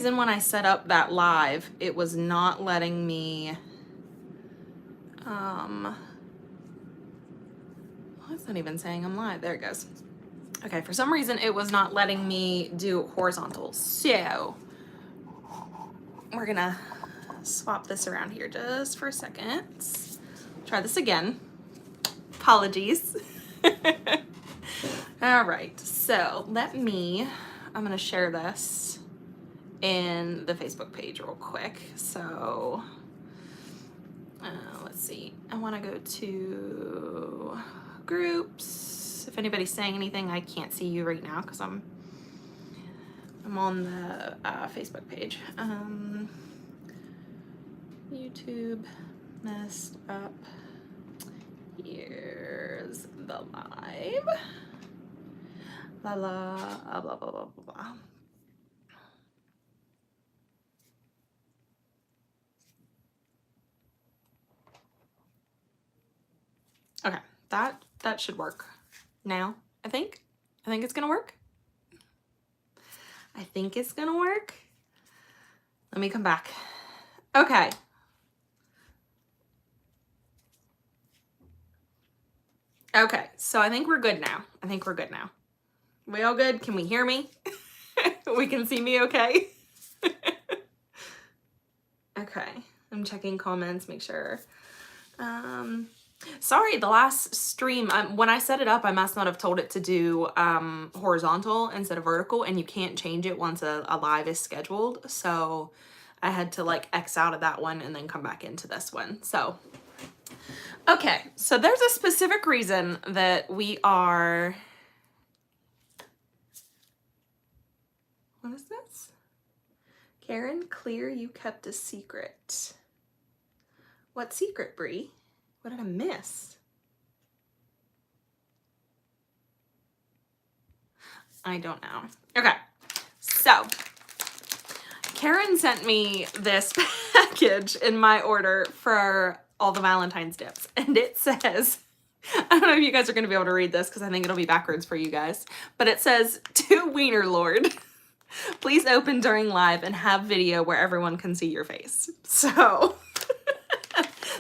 reason when I set up that live, it was not letting me, well, it's not even saying I'm live. There it goes. Okay, for some reason it was not letting me do horizontal. So we're gonna swap this around here just for a second. Try this again. Apologies. All right, so I'm gonna share this in the Facebook page real quick. So let's see, I want to go to groups. If anybody's saying anything, I can't see you right now because I'm on the Facebook page. YouTube messed up. Here's the live. La la blah blah blah blah blah. Okay, that should work now. I think it's gonna work. I think it's gonna work. Let me come back. Okay. Okay, so I think we're good now. We all good? Can we hear me? We can see me okay? Okay, I'm checking comments, make sure. Sorry, the last stream, when I set it up, I must not have told it to do horizontal instead of vertical, and you can't change it once a live is scheduled. So I had to like X out of that one and then come back into this one. So, okay, so there's a specific reason that we are, what is this? Karen, clear, you kept a secret. What secret, Bree? What did I miss? I don't know. Okay, so Karen sent me this package in my order for all the Valentine's dips, and it says, I don't know if you guys are going to be able to read this because I think it'll be backwards for you guys, but it says, to Wiener Lord, please open during live and have video where everyone can see your face. So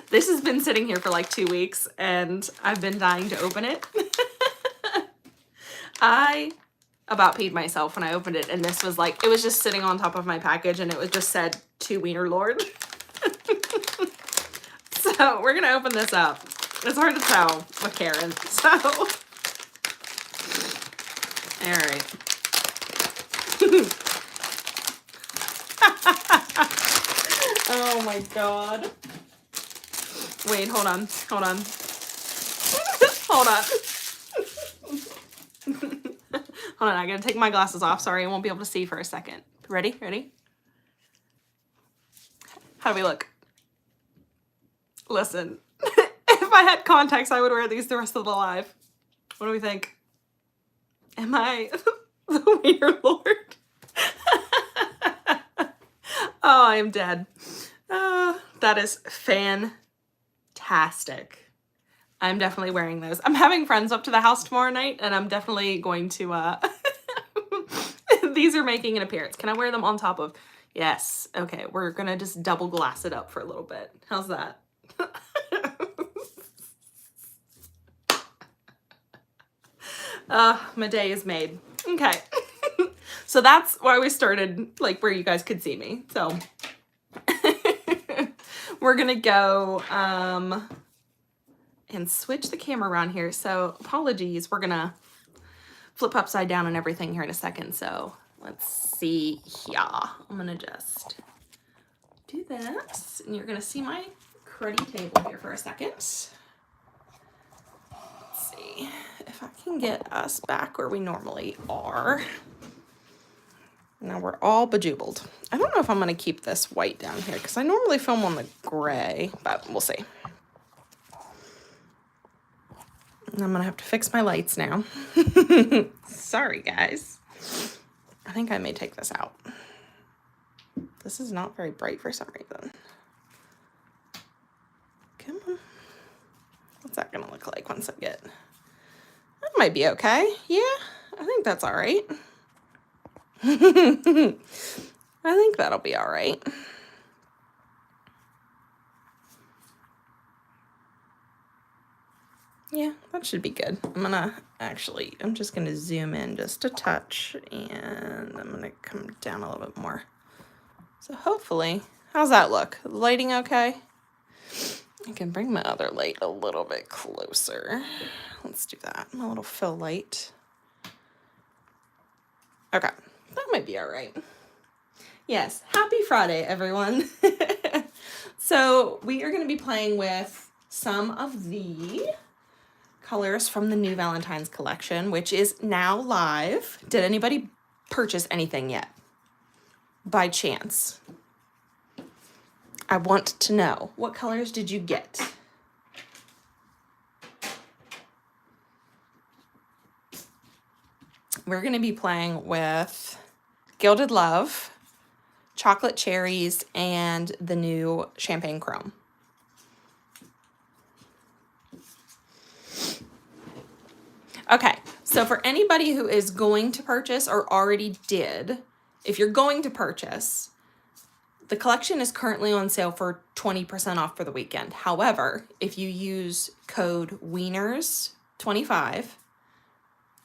this has been sitting here for like 2 weeks and I've been dying to open it. I about peed myself when I opened it, and this was like, it was just sitting on top of my package and it was just said, to Wiener Lord. So we're gonna open this up. It's hard to tell with Karen, so. All right. Oh my God. Wait, hold on. Hold on. Hold on. Hold on, I gotta take my glasses off. Sorry, I won't be able to see for a second. Ready? Ready? How do we look? Listen, if I had contacts, I would wear these the rest of the live. What do we think? Am I the Wiener Lord? Oh, I am dead. That is fantastic. I'm definitely wearing those. I'm having friends up to the house tomorrow night, and I'm definitely going to, these are making an appearance. Can I wear them on top of? Yes. Okay, we're gonna just double glass it up for a little bit. How's that? My day is made. Okay. So that's why we started, like, where you guys could see me. So we're gonna go and switch the camera around here. So apologies, we're gonna flip upside down and everything here in a second. So let's see here. I'm gonna just do this, and you're gonna see my cruddy table here for a second. Let's see if I can get us back where we normally are. Now we're all bejubeled. I don't know if I'm gonna keep this white down here because I normally film on the gray, but we'll see. And I'm gonna have to fix my lights now. Sorry, guys. I think I may take this out. This is not very bright for some reason. Come on. What's that gonna look like once I get? That might be okay. Yeah, I think that's all right. I think that'll be all right. Yeah, that should be good. I'm just gonna zoom in just a touch, and I'm gonna come down a little bit more. So hopefully, how's that look? The lighting okay? I can bring my other light a little bit closer. Let's do that. My little fill light. Okay, that might be all right. Yes, happy Friday, everyone. So we are going to be playing with some of the colors from the new Valentine's collection, which is now live. Did anybody purchase anything yet? By chance? I want to know. What colors did you get? We're going to be playing with Gilded Love, Chocolate Cherries, and the new Champagne Chrome. Okay, so for anybody who is going to purchase or already did, if you're going to purchase, the collection is currently on sale for 20% off for the weekend. However, if you use code WIENERS25, I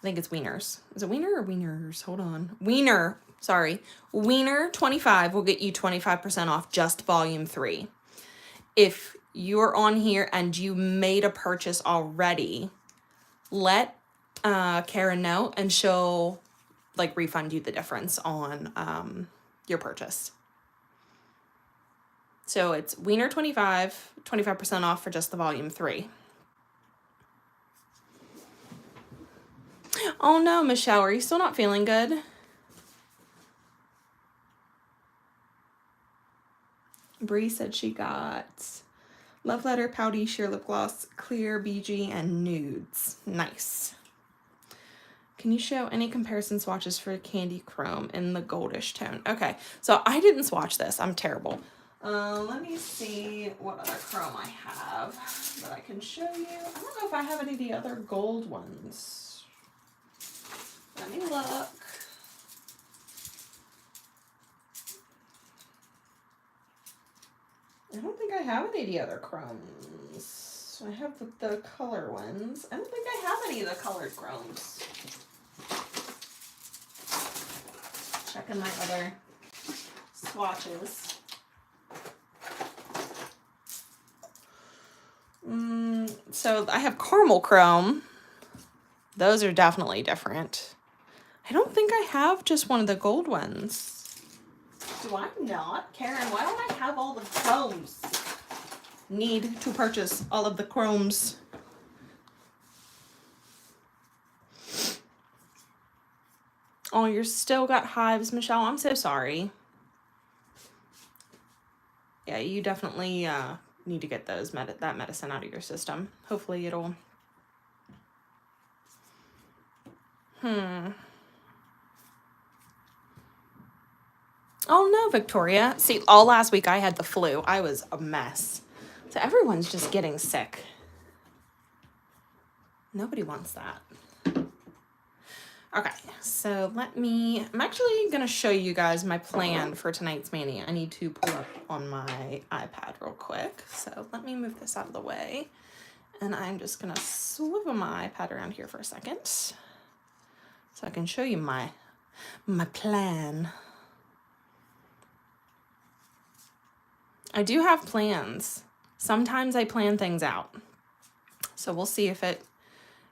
think it's Wieners. Is it Wiener or Wieners? Hold on. Wiener, sorry. Wiener25 will get you 25% off just volume 3. If you're on here and you made a purchase already, let Karen know, and she'll like refund you the difference on your purchase. So it's Wiener25, 25% off for just the volume 3. Oh no, Michelle, are you still not feeling good? Bree said she got Love Letter, Pouty, Sheer Lip Gloss, Clear, BG, and Nudes. Nice. Can you show any comparison swatches for Candy Chrome in the goldish tone? Okay, so I didn't swatch this. I'm terrible. Let me see what other chrome I have that I can show you. I don't know if I have any of the other gold ones. Let me look. I don't think I have any of the other chromes. I have the color ones. I don't think I have any of the colored chromes. Checking my other swatches. So I have caramel chrome. Those are definitely different. I don't think I have just one of the gold ones. Do I not? Karen, why don't I have all the chromes? Need to purchase all of the chromes. Oh, you're still got hives, Michelle. I'm so sorry. Yeah, you definitely need to get those that medicine out of your system. Hopefully it'll... Oh no, Victoria. See, all last week I had the flu. I was a mess. So everyone's just getting sick. Nobody wants that. Okay, so I'm actually going to show you guys my plan for tonight's mania. I need to pull up on my iPad real quick. So let me move this out of the way. And I'm just going to swivel my iPad around here for a second, so I can show you my plan. I do have plans. Sometimes I plan things out. So we'll see if it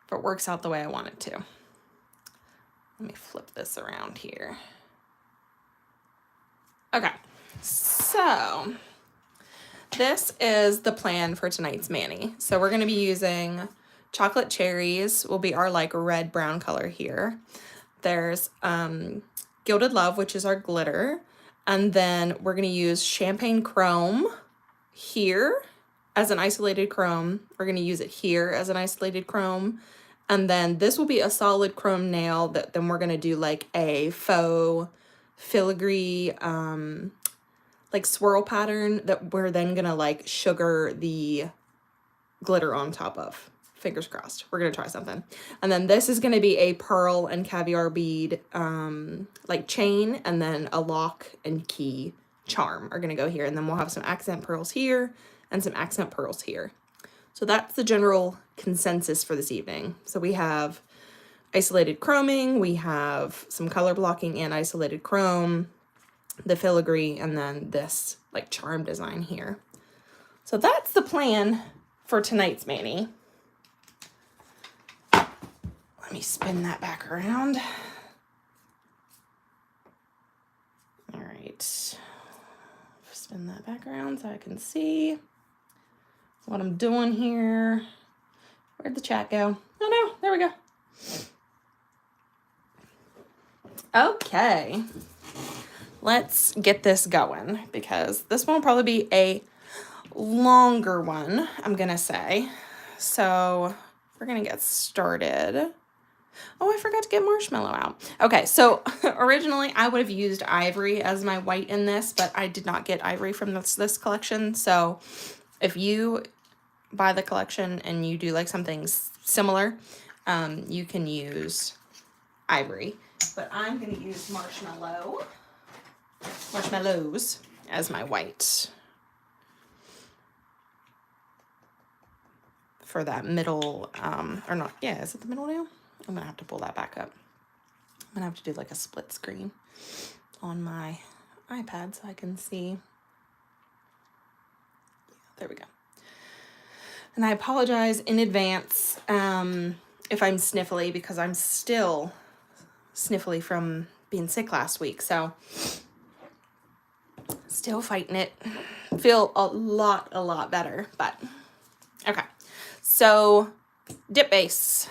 works out the way I want it to. Let me flip this around here. Okay, so this is the plan for tonight's mani. So we're going to be using Chocolate Cherries, will be our like red brown color here. There's Gilded Love, which is our glitter. And then we're going to use Champagne Chrome here as an isolated chrome. We're going to use it here as an isolated chrome. And then this will be a solid chrome nail that then we're going to do like a faux filigree like swirl pattern that we're then going to like sugar the glitter on top of fingers crossed. We're gonna try something. And then this is gonna be a pearl and caviar bead like chain, and then a lock and key charm are gonna go here. And then we'll have some accent pearls here and some accent pearls here. So that's the general consensus for this evening. So we have isolated chroming, we have some color blocking and isolated chrome, the filigree, and then this like charm design here. So that's the plan for tonight's mani. Let me spin that back around. All right, spin that back around so I can see what I'm doing here. Where'd the chat go? Oh no, there we go. Okay, let's get this going because this one will probably be a longer one, I'm gonna say. So we're gonna get started. Oh, I forgot to get marshmallow out. Okay, so originally I would have used ivory as my white in this, but I did not get ivory from this collection. So if you buy the collection and you do like something similar, you can use ivory. But I'm gonna use marshmallows as my white for that middle, or not, yeah, is it the middle nail? I'm gonna have to pull that back up. I'm gonna have to do like a split screen on my iPad so I can see. There we go. And I apologize in advance if I'm sniffly, because I'm still sniffly from being sick last week. So still fighting it. Feel a lot better, but okay. So dip base.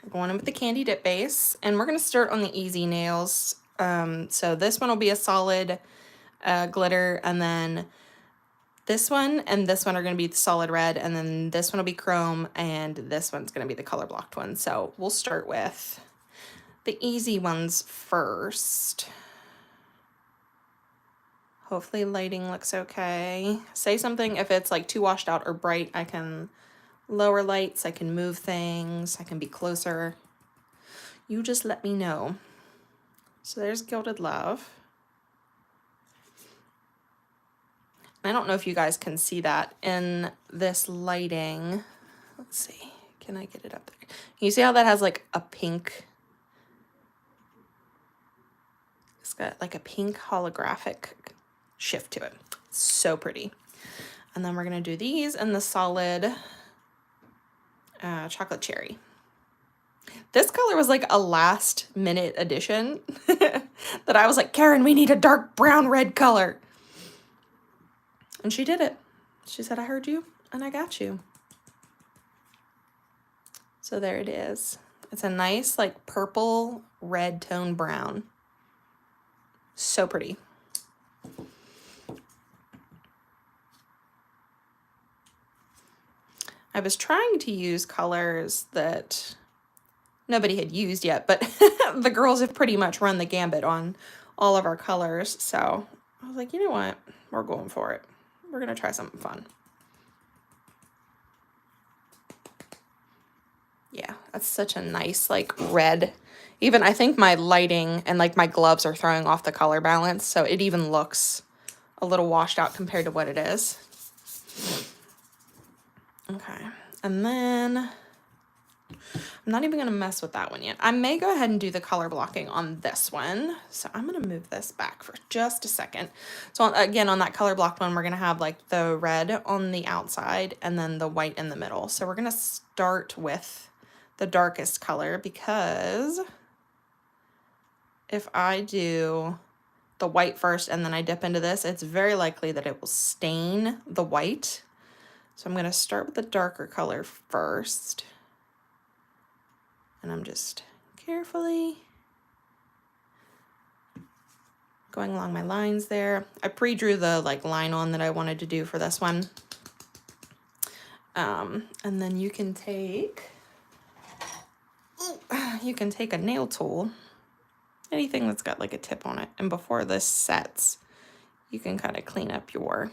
We're going in with the candy dip base, and we're going to start on the easy nails. So this one will be a solid glitter, and then this one and this one are going to be the solid red, and then this one will be chrome, and this one's going to be the color blocked one. So we'll start with the easy ones first. Hopefully lighting looks okay. Say something if it's like too washed out or bright. I can lower lights, I can move things, I can be closer. You just let me know. So there's Gilded Love. I don't know if you guys can see that in this lighting. Let's see, can I get it up there? You see how that has like a pink, it's got like a pink holographic shift to it. It's so pretty. And then we're gonna do these in the solid chocolate cherry. This color was like a last minute addition that I was like, Karen, we need a dark brown red color. And she did it. She said, I heard you and I got you. So there it is. It's a nice like purple red tone brown. So pretty. I was trying to use colors that nobody had used yet, but the girls have pretty much run the gambit on all of our colors. So I was like, you know what? We're going for it. We're going to try something fun. Yeah, that's such a nice like red. Even I think my lighting and like my gloves are throwing off the color balance. So it even looks a little washed out compared to what it is. Okay, and then I'm not even going to mess with that one yet. I may go ahead and do the color blocking on this one. So I'm going to move this back for just a second. So again, on that color blocked one, we're going to have like the red on the outside and then the white in the middle. So we're going to start with the darkest color, because if I do the white first and then I dip into this, it's very likely that it will stain the white. So I'm going to start with the darker color first. And I'm just carefully going along my lines there. I pre-drew the like line on that I wanted to do for this one. And then you can take a nail tool, anything that's got like a tip on it. And before this sets, you can kind of clean up your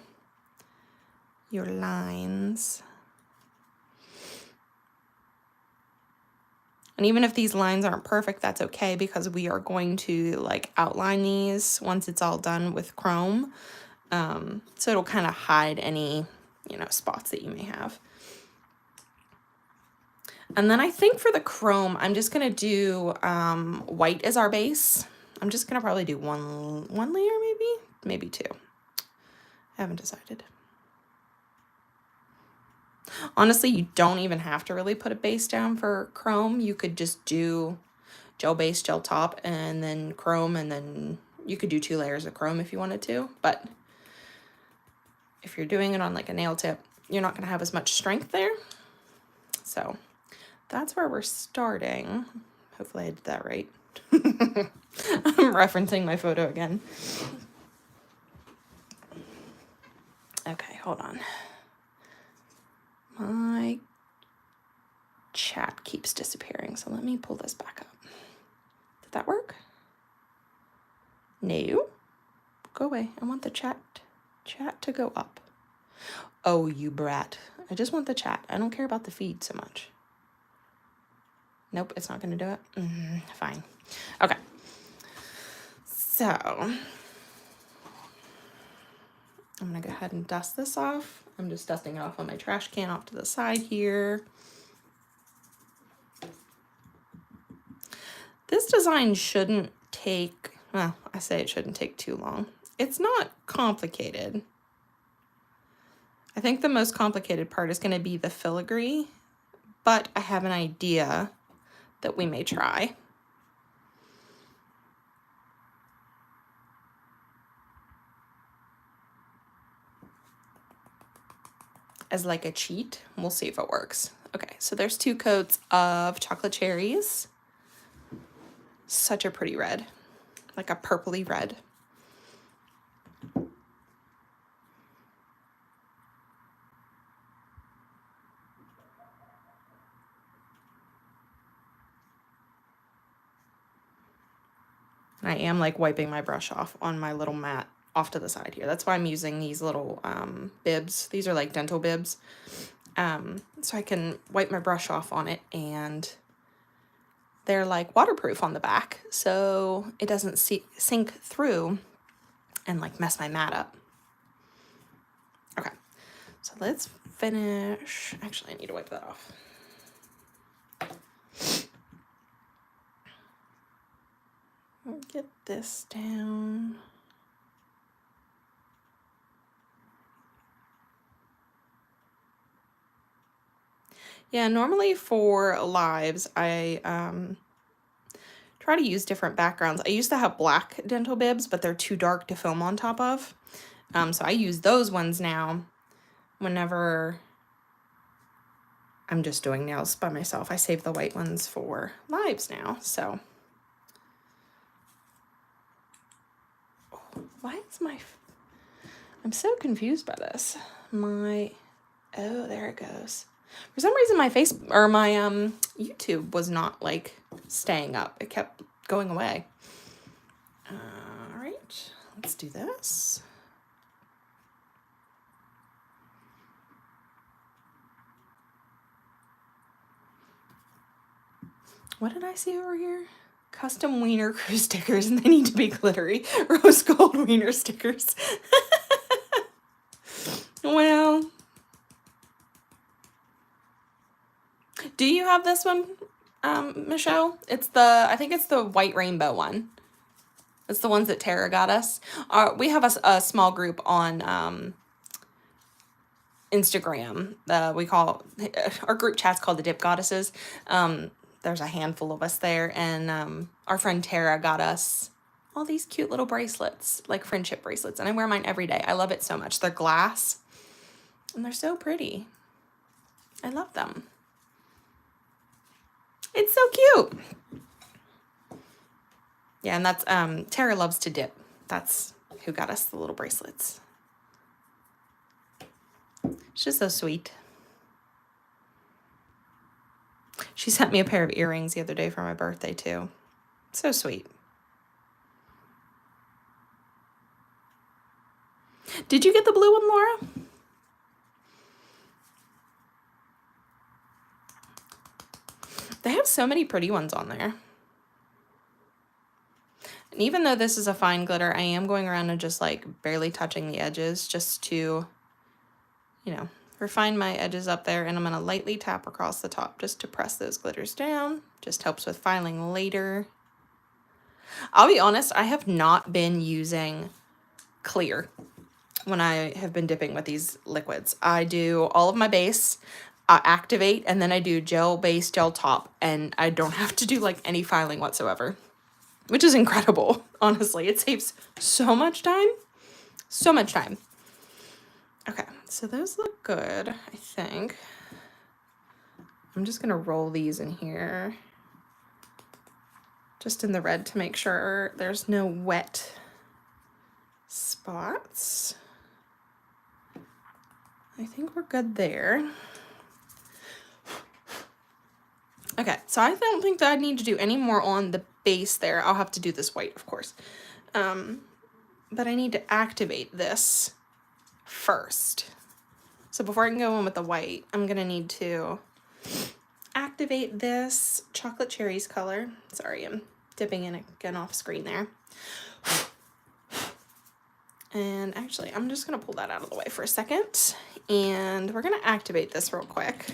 lines. And even if these lines aren't perfect, that's okay, because we are going to like outline these once it's all done with chrome. So it'll kind of hide any, you know, spots that you may have. And then I think for the chrome, I'm just going to do white as our base. I'm just going to probably do one layer, maybe two. I haven't decided. Honestly, you don't even have to really put a base down for chrome. You could just do gel base, gel top, and then chrome, and then you could do 2 layers of chrome if you wanted to. But if you're doing it on like a nail tip, you're not going to have as much strength there. So that's where we're starting. Hopefully I did that right. I'm referencing my photo again. Okay, hold on. My chat keeps disappearing, so let me pull this back up. Did that work? No. Go away. I want the chat to go up. Oh, you brat. I just want the chat. I don't care about the feed so much. Nope, it's not going to do it. Fine. Okay. So I'm going to go ahead and dust this off. I'm just dusting it off on my trash can off to the side here. This design shouldn't take, well, I say it shouldn't take too long. It's not complicated. I think the most complicated part is going to be the filigree, but I have an idea that we may try. As like a cheat. We'll see if it works. Okay, so there's 2 coats of chocolate cherries. Such a pretty red, like a purpley red. And I am like wiping my brush off on my little mat off to the side here. That's why I'm using these little bibs. These are like dental bibs. So I can wipe my brush off on it, and they're like waterproof on the back, so it doesn't sink through and like mess my mat up. Okay, so let's finish. Actually, I need to wipe that off. Get this down. Yeah, normally for lives, I try to use different backgrounds. I used to have black dental bibs, but they're too dark to film on top of. So I use those ones now whenever I'm just doing nails by myself. I save the white ones for lives now, so. Why is I'm so confused by this. Oh, there it goes. For some reason my YouTube was not like staying up. It kept going away. All right, let's do this. What did I see over here? Custom wiener crew stickers, and they need to be glittery. Rose gold wiener stickers. Well, do you have this one, Michelle? I think it's the white rainbow one. It's the ones that Tara got us. We have a small group on Instagram. We call our group chat's called the Dip Goddesses. There's a handful of us there, and our friend Tara got us all these cute little bracelets, like friendship bracelets, and I wear mine every day. I love it so much. They're glass, and they're so pretty. I love them. It's so cute. Yeah, and that's Tara loves to dip. That's who got us the little bracelets. She's just so sweet. She sent me a pair of earrings the other day for my birthday, too. So sweet. Did you get the blue one, Laura? They have have so many pretty ones on there. And even though this is a fine glitter, I am going around and just like barely touching the edges just to, you know, refine my edges up there. And I'm going to lightly tap across the top just to press those glitters down. Just helps with filing later. I'll be honest, I have not been using clear when I have been dipping with these liquids. I do all of my base, I activate, and then I do gel base, gel top, and I don't have to do like any filing whatsoever, which is incredible. Honestly, it saves so much time. So much time. Okay, so those look good, I think. I'm just gonna roll these in here, just in the red to make sure there's no wet spots. I think we're good there. Okay, so I don't think that I need to do any more on the base there. I'll have to do this white, of course. But I need to activate this first. So before I can go in with the white, I'm gonna need to activate this chocolate cherries color. Sorry, I'm dipping in again off screen there. And actually, I'm just gonna pull that out of the way for a second. And we're gonna activate this real quick.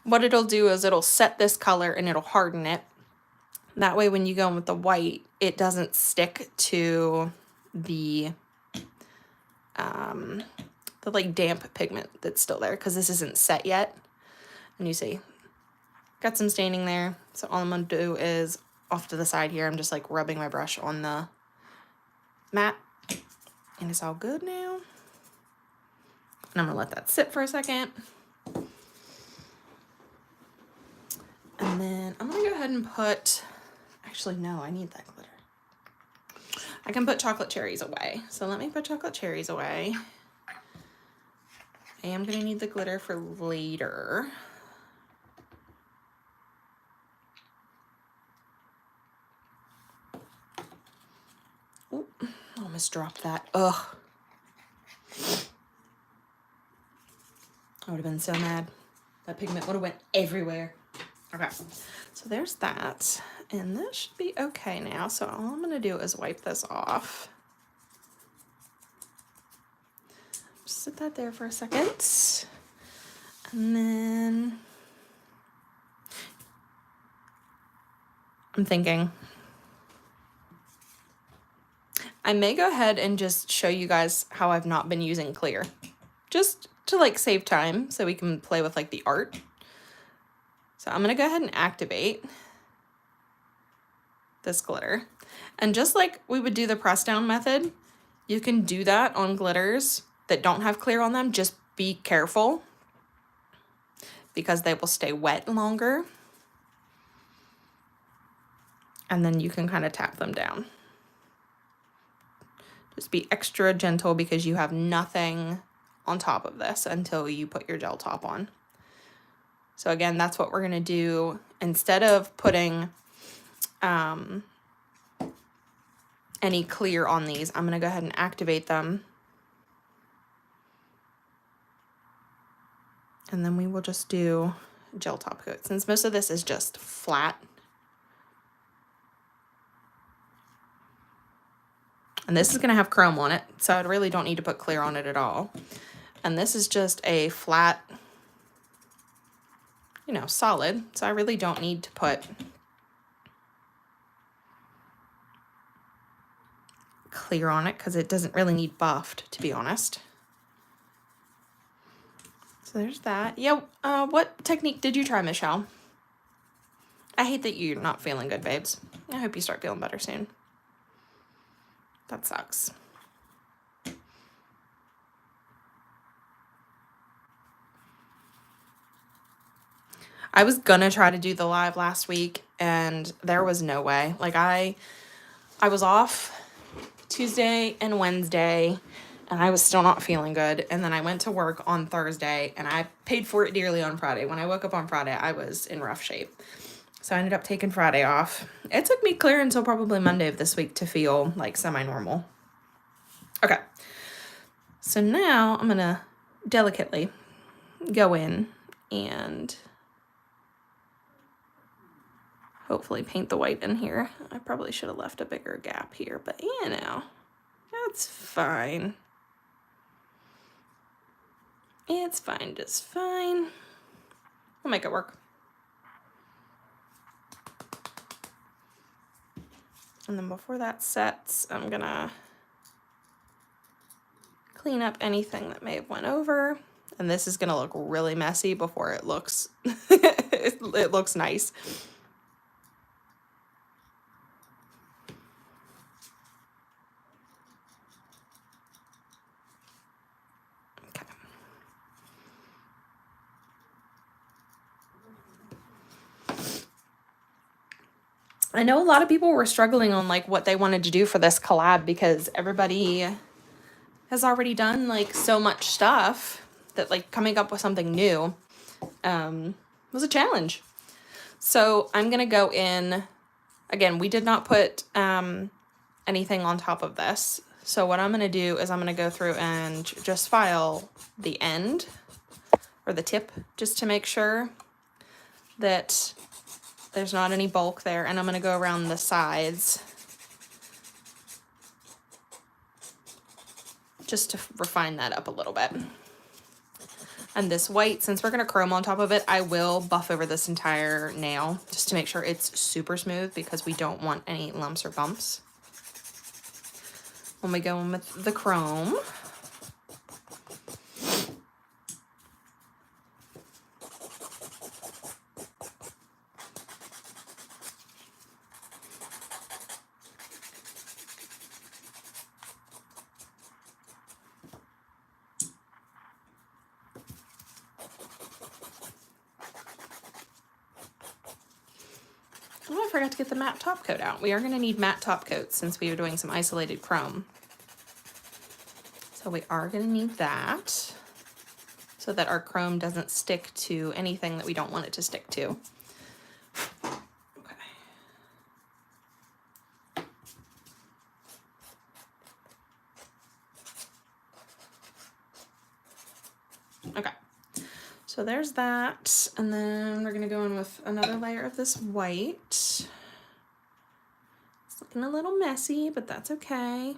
What it'll do is it'll set this color and it'll harden it. That way when you go in with the white, it doesn't stick to the like damp pigment that's still there, because this isn't set yet. And you see, got some staining there. So all I'm gonna do is off to the side here, I'm just like rubbing my brush on the mat, and it's all good now. And I'm gonna let that sit for a second. And then I'm gonna go ahead and put, actually no, I need that glitter. I can put chocolate cherries away. So let me put chocolate cherries away. I am gonna need the glitter for later. Oop, almost dropped that. Ugh. I would have been so mad. That pigment would have went everywhere. Okay, so there's that. And this should be okay now. So all I'm gonna do is wipe this off. Just sit that there for a second. And then I'm thinking I may go ahead and just show you guys how I've not been using clear, just to like save time so we can play with like the art. So I'm gonna go ahead and activate this glitter. And just like we would do the press down method, you can do that on glitters that don't have clear on them. Just be careful because they will stay wet longer. And then you can kind of tap them down. Just be extra gentle because you have nothing on top of this until you put your gel top on. So again, that's what we're gonna do. Instead of putting any clear on these, I'm gonna go ahead and activate them. And then we will just do gel top coat, since most of this is just flat. And this is gonna have chrome on it, so I really don't need to put clear on it at all. And this is just a flat, you know, solid, so I really don't need to put clear on it because it doesn't really need buffed, to be honest. So there's that. Yeah, what technique did you try, Michelle? I hate that you're not feeling good, babes. I hope you start feeling better soon. That sucks. I was gonna try to do the live last week and there was no way. Like I was off Tuesday and Wednesday and I was still not feeling good. And then I went to work on Thursday and I paid for it dearly on Friday. When I woke up on Friday, I was in rough shape. So I ended up taking Friday off. It took me clear until probably Monday of this week to feel like semi-normal. Okay. So now I'm gonna delicately go in and hopefully paint the white in here. I probably should have left a bigger gap here, but you know, that's fine. It's fine, just fine. We'll make it work. And then before that sets, I'm gonna clean up anything that may have went over. And this is gonna look really messy before it looks, it looks nice. Okay. I know a lot of people were struggling on like what they wanted to do for this collab because everybody has already done like so much stuff that like coming up with something new was a challenge. So I'm gonna go in, again, we did not put anything on top of this. So what I'm gonna do is I'm gonna go through and just file the end or the tip just to make sure that there's not any bulk there. And I'm gonna go around the sides just to refine that up a little bit. And this white, since we're gonna chrome on top of it, I will buff over this entire nail just to make sure it's super smooth because we don't want any lumps or bumps when we go in with the chrome. Oh, I forgot to get the matte top coat out. We are going to need matte top coats since we are doing some isolated chrome. So we are going to need that so that our chrome doesn't stick to anything that we don't want it to stick to. Okay. Okay. So there's that, and then we're going to go in with another layer of this white. It's looking a little messy, but that's okay.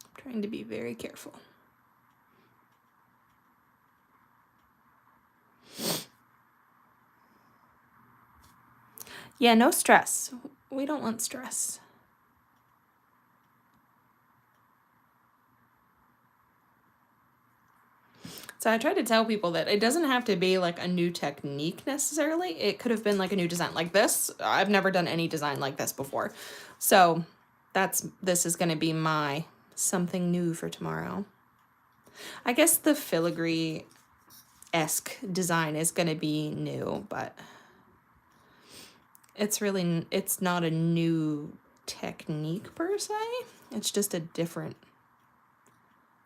I'm trying to be very careful. Yeah, no stress. We don't want stress. So I try to tell people that it doesn't have to be like a new technique necessarily. It could have been like a new design like this. I've never done any design like this before. So this is going to be my something new for tomorrow. I guess the filigree-esque design is going to be new, but it's not a new technique per se. It's just a different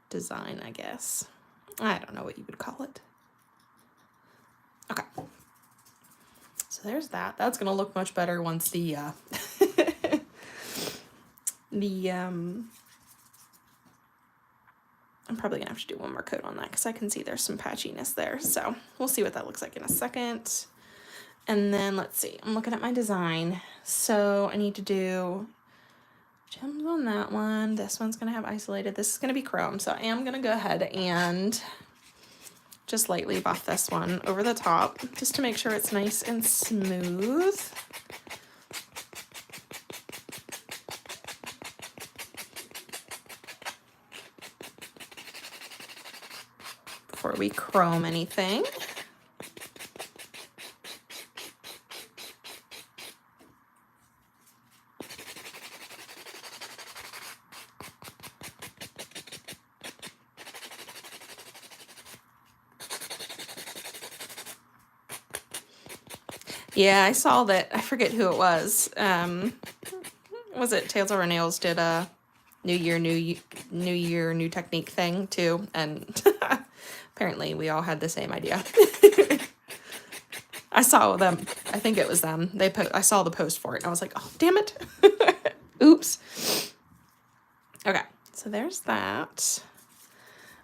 design, I guess. I don't know what you would call it. Okay. So there's that. That's going to look much better once the, I'm probably going to have to do one more coat on that because I can see there's some patchiness there. So we'll see what that looks like in a second. And then let's see. I'm looking at my design. So I need to do gems on that one. This one's going to have isolated. This is going to be chrome. So I am going to go ahead and just lightly buff this one over the top just to make sure it's nice and smooth. Before we chrome anything. Yeah, I saw that. I forget who it was. Was it Tails Over Nails did a New Year, New Technique thing too, and apparently we all had the same idea. I saw them. I think it was them. I saw the post for it, and I was like, oh, damn it. Oops. Okay, so there's that.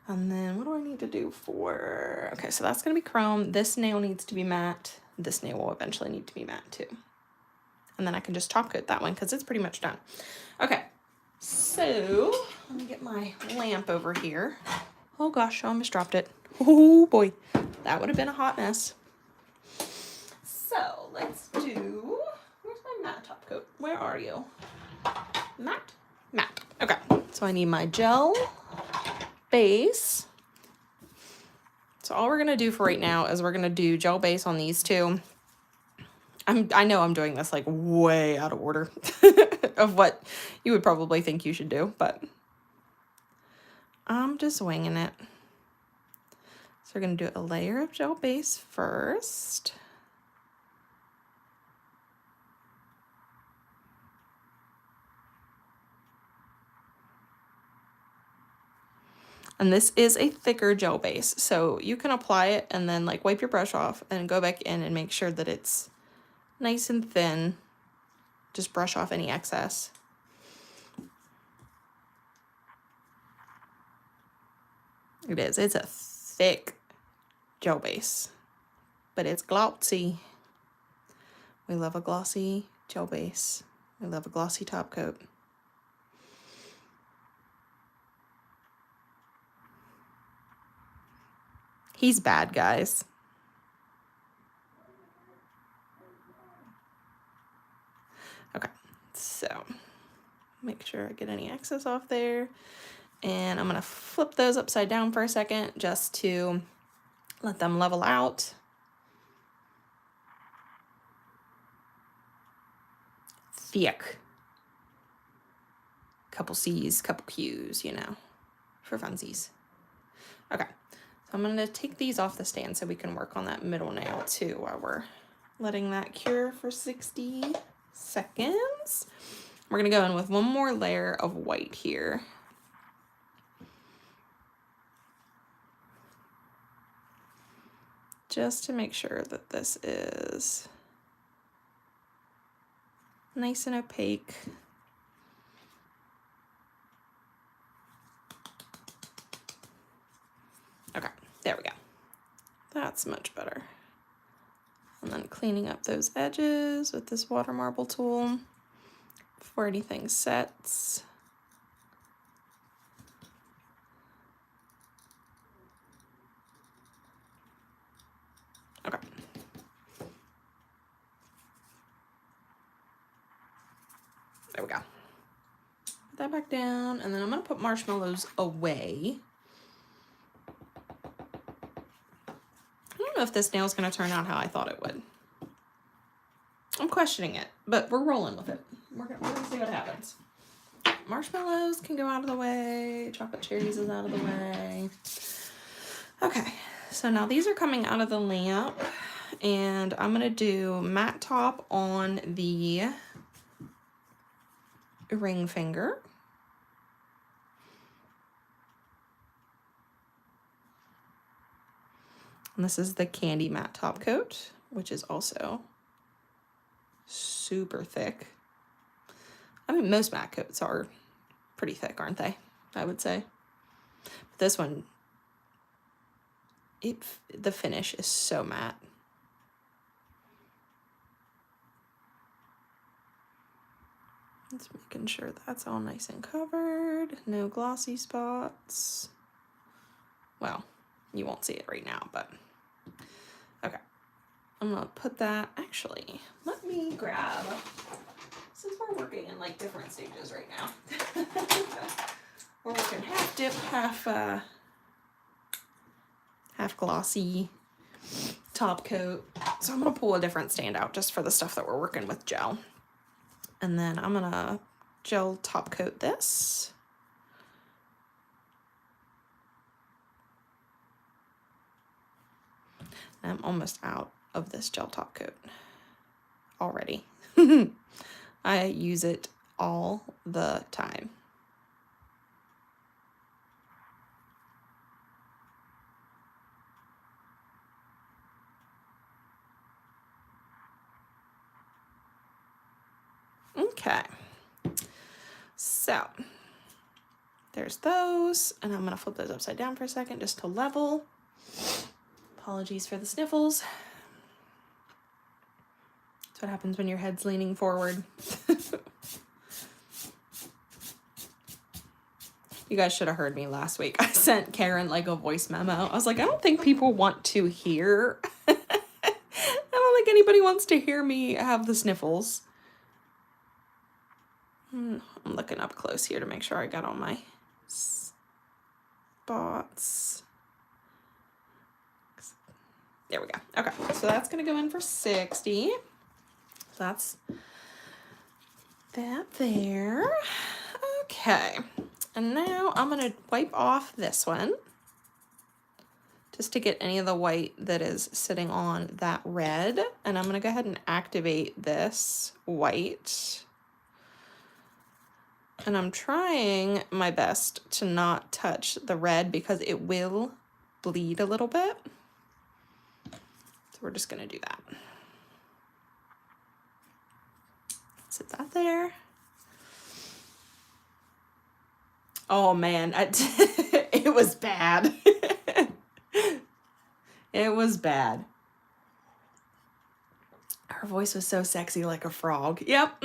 And then what do I need to do for, okay, so that's gonna be chrome. This nail needs to be matte. This nail will eventually need to be matte too. And then I can just top coat that one because it's pretty much done. Okay, so let me get my lamp over here. Oh gosh, I almost dropped it. Oh boy, that would have been a hot mess. So let's do, where's my matte top coat? Where are you? Matte? Matte. Okay, so I need my gel base. So all we're gonna do for right now is we're gonna do gel base on these two. I know I'm doing this like way out of order of what you would probably think you should do, but I'm just winging it. So we're gonna do a layer of gel base first. And this is a thicker gel base, so you can apply it and then like wipe your brush off and go back in and make sure that it's nice and thin. Just brush off any excess. It is, it's a thick gel base, but it's glossy. We love a glossy gel base. We love a glossy top coat. He's bad, guys. Okay, so make sure I get any excess off there. And I'm gonna flip those upside down for a second just to let them level out. Thick. Couple C's, couple Q's, you know, for funsies. Okay, so I'm gonna take these off the stand so we can work on that middle nail too while we're letting that cure for 60 seconds. We're gonna go in with one more layer of white here. Just to make sure that this is nice and opaque. Okay, there we go. That's much better. And then cleaning up those edges with this water marble tool before anything sets. Okay. There we go. Put that back down, and then I'm gonna put marshmallows away. I don't know if this nail's gonna turn out how I thought it would. I'm questioning it, but we're rolling with it. We're gonna see what happens. Marshmallows can go out of the way. Chocolate cherries is out of the way. Okay, so now these are coming out of the lamp, and I'm gonna do matte top on the ring finger. And this is the Candy matte top coat, which is also super thick. I mean, most matte coats are pretty thick, aren't they? I would say. But this one, the finish is so matte. Just making sure that's all nice and covered. No glossy spots. Well, you won't see it right now, but okay. I'm gonna put that, actually, let me grab, since we're working in like different stages right now. We're working half dip, half glossy top coat. So I'm gonna pull a different stand out just for the stuff that we're working with gel. And then I'm gonna gel top coat this. I'm almost out of this gel top coat already. I use it all the time. Okay, so there's those, and I'm gonna flip those upside down for a second just to level. Apologies for the sniffles. That's what happens when your head's leaning forward. You guys should have heard me last week. I sent Karen like a voice memo. I was like, I don't think people want to hear. I don't think anybody wants to hear me have the sniffles. I'm looking up close here to make sure I got all my spots. There we go. Okay, so that's going to go in for 60. So that's that there. Okay. And now I'm going to wipe off this one just to get any of the white that is sitting on that red. And I'm going to go ahead and activate this white. And I'm trying my best to not touch the red because it will bleed a little bit. So we're just going to do that. Sit that there. Oh man, it was bad. It was bad. Her voice was so sexy like a frog. Yep,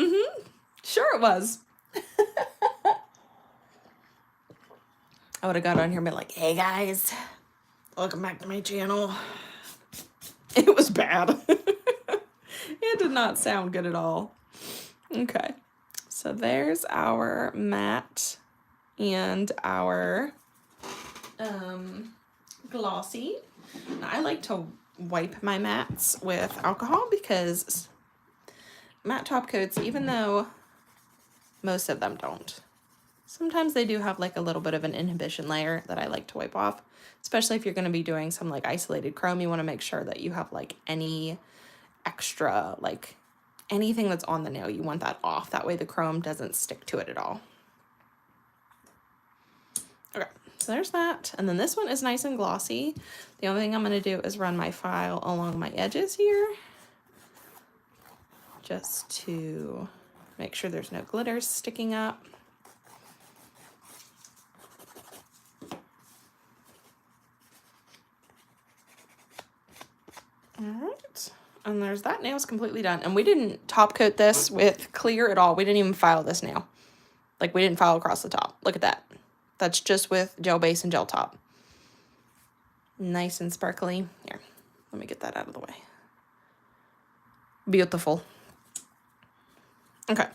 sure it was. I would have got on here and been like, hey guys, welcome back to my channel. It was bad. It did not sound good at all. Okay, so there's our matte and our glossy. Now, I like to wipe my mattes with alcohol because matte top coats, even though most of them don't, sometimes they do have like a little bit of an inhibition layer that I like to wipe off, especially if you're going to be doing some like isolated chrome. You want to make sure that you have like any extra, like anything that's on the nail, you want that off. That way the chrome doesn't stick to it at all. Okay, so there's that. And then this one is nice and glossy. The only thing I'm going to do is run my file along my edges here just to make sure there's no glitters sticking up. All right, and there's that. Nail's completely done. And we didn't top coat this with clear at all. We didn't even file this nail. Like, we didn't file across the top. Look at that. That's just with gel base and gel top. Nice and sparkly. Here, let me get that out of the way. Beautiful. Okay,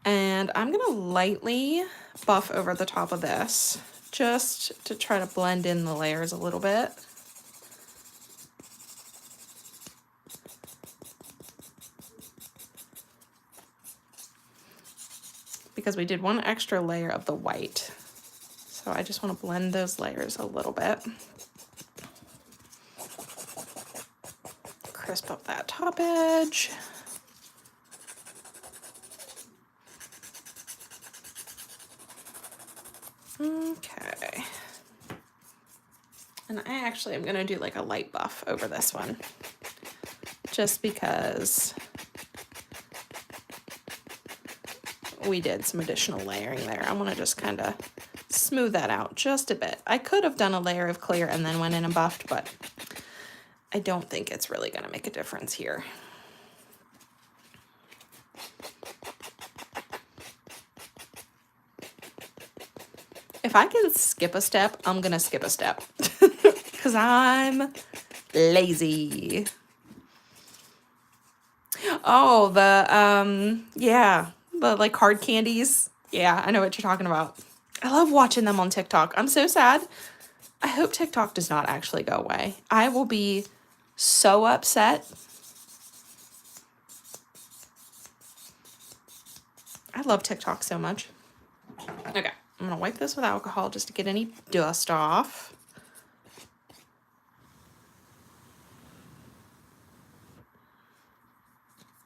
and I'm gonna lightly buff over the top of this just to try to blend in the layers a little bit. Because we did one extra layer of the white. So I just want to blend those layers a little bit. Crisp up that top edge. Okay. And I actually am going to do like a light buff over this one. Just because we did some additional layering there. I want to just kind of smooth that out just a bit. I could have done a layer of clear and then went in and buffed, but I don't think it's really going to make a difference here. If I can skip a step, I'm going to skip a step because I'm lazy. Oh, yeah, the like hard candies. Yeah, I know what you're talking about. I love watching them on TikTok. I'm so sad. I hope TikTok does not actually go away. I will be so upset. I love TikTok so much. Okay, I'm gonna wipe this with alcohol just to get any dust off.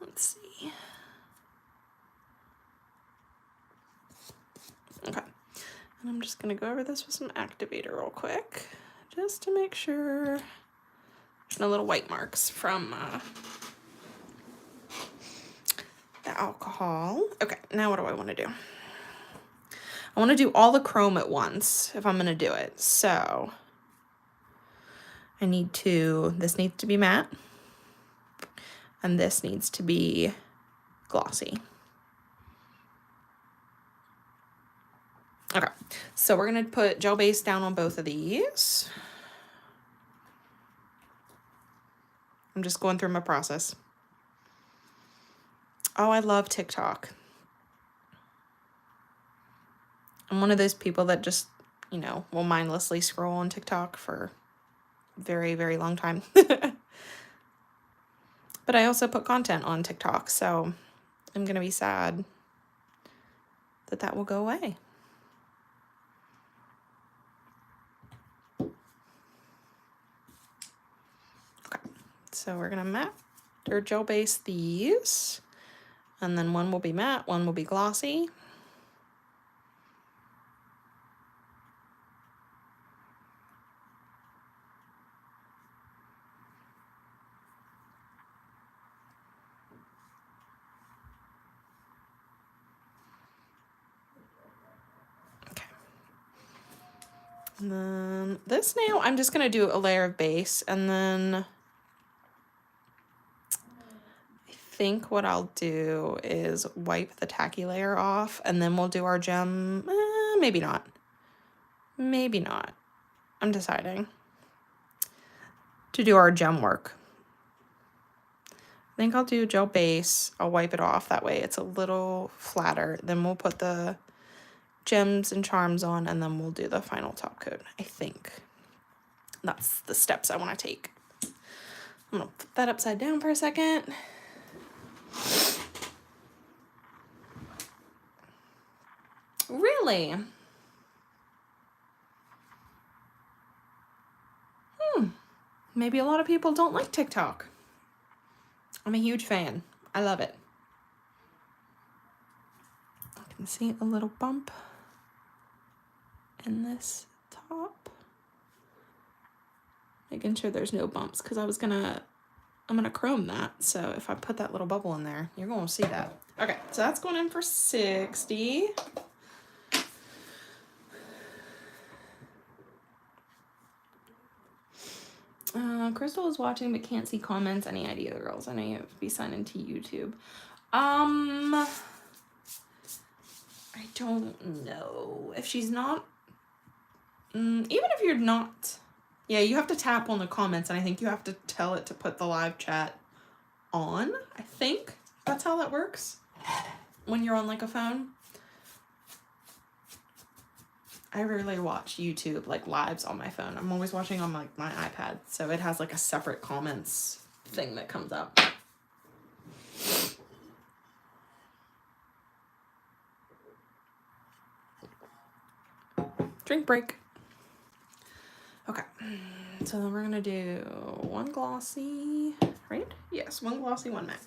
Let's see. Okay, and I'm just gonna go over this with some activator real quick, just to make sure there's no little white marks from the alcohol. Okay, now what do I want to do? I want to do all the chrome at once if I'm going to do it. So this needs to be matte. And this needs to be glossy. Okay, so we're going to put gel base down on both of these. I'm just going through my process. Oh, I love TikTok. I'm one of those people that just, you know, will mindlessly scroll on TikTok for a very, very long time. But I also put content on TikTok, so I'm going to be sad that that will go away. Okay, so we're going to matte or gel base these, and then one will be matte, one will be glossy. And then this now, I'm just going to do a layer of base, and then I think what I'll do is wipe the tacky layer off, and then we'll do our gem. Maybe not. Maybe not. I'm deciding to do our gem work. I think I'll do gel base. I'll wipe it off. That way it's a little flatter. Then we'll put the gems and charms on, and then we'll do the final top coat. I think that's the steps I want to take. I'm gonna put that upside down for a second. Really? Maybe a lot of people don't like TikTok. I'm a huge fan. I love it. I can see a little bump in this top. Making sure there's no bumps, because I'm gonna chrome that. So if I put that little bubble in there, you're gonna see that. Okay, so that's going in for 60. Crystal is watching but can't see comments. Any idea, girls? I know you have to be signed into YouTube. I don't know. If she's not, even if you're not, yeah, you have to tap on the comments, and I think you have to tell it to put the live chat on. I think that's how that works when you're on like a phone. I rarely watch YouTube like lives on my phone. I'm always watching on like my iPad, so it has like a separate comments thing that comes up. Drink break. Okay, so then we're gonna do one glossy, right? Yes, one glossy, one matte.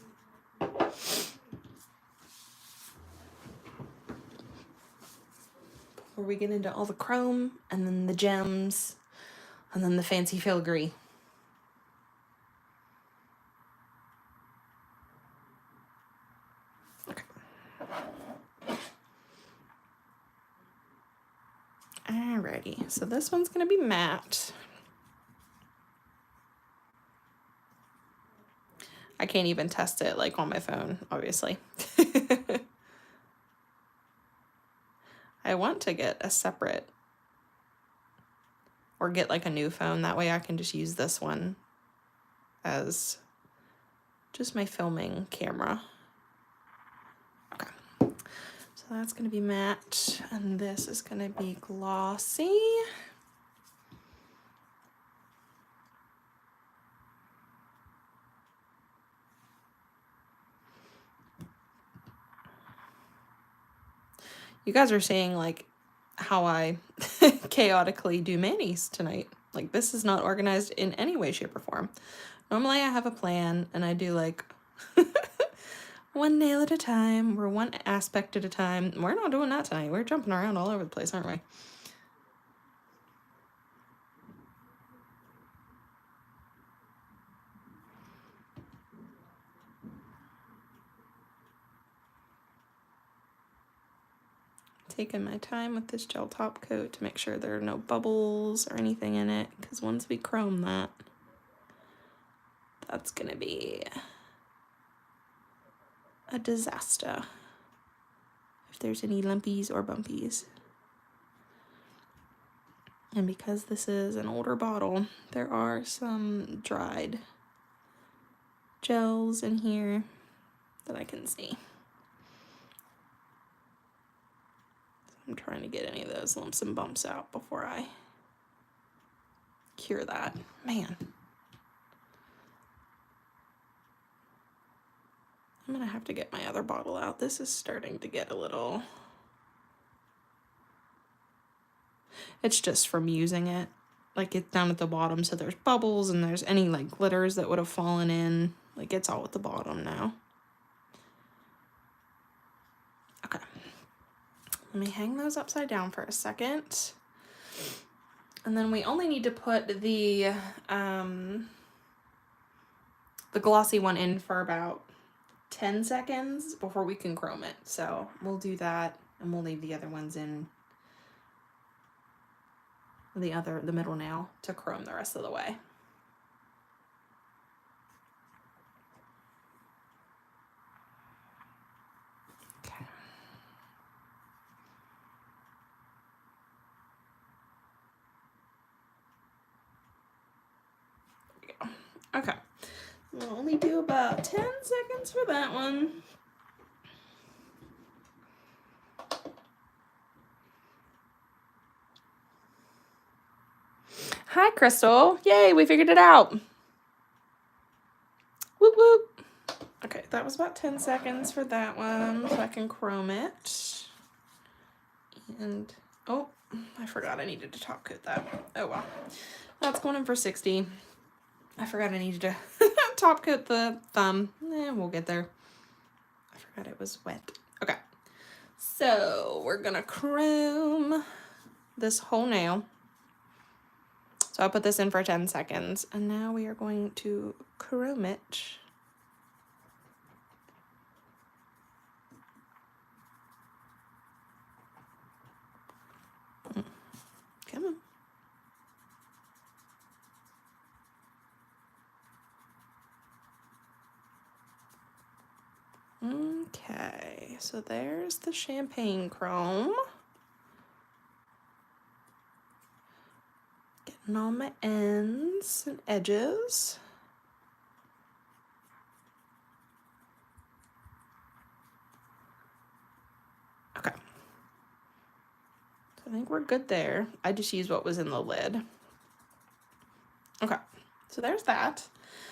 Before we get into all the chrome, and then the gems, and then the fancy filigree. Okay. Alrighty, so this one's gonna be matte. I can't even test it like on my phone, obviously. I want to get a separate, or get like a new phone. That way I can just use this one as just my filming camera. Okay, so that's gonna be matte, and this is gonna be glossy. You guys are seeing like how I chaotically do manis tonight. Like, this is not organized in any way, shape, or form. Normally I have a plan, and I do like one nail at a time, or one aspect at a time. We're not doing that tonight. We're jumping around all over the place, aren't we? taking my time with this gel top coat to make sure there are no bubbles or anything in it, because once we chrome that, that's gonna be a disaster if there's any lumpies or bumpies. And because this is an older bottle, there are some dried gels in here that I can see. I'm trying to get any of those lumps and bumps out before I cure that. Man. I'm gonna have to get my other bottle out. This is starting to get a little... It's just from using it. Like, it's down at the bottom, so there's bubbles and there's any, like, glitters that would have fallen in. Like, it's all at the bottom now. Okay. Let me hang those upside down for a second. And then we only need to put the glossy one in for about 10 seconds before we can chrome it. So we'll do that, and we'll leave the other ones in the middle nail to chrome the rest of the way. Okay. There we go. Okay. We'll only do about 10 seconds for that one. Hi, Crystal. Yay, we figured it out. Whoop, whoop. Okay, that was about 10 seconds for that one, so I can chrome it. And, oh, I forgot I needed to top coat that. Oh, well. That's going in for 60. I forgot I needed to top coat the thumb. We'll get there. I forgot it was wet. Okay, so we're gonna chrome this whole nail. So I'll put this in for 10 seconds, and now we are going to chrome it. Come on. Okay, so there's the champagne chrome. Getting on my ends and edges. Okay. So I think we're good there. I just used what was in the lid. Okay, so there's that.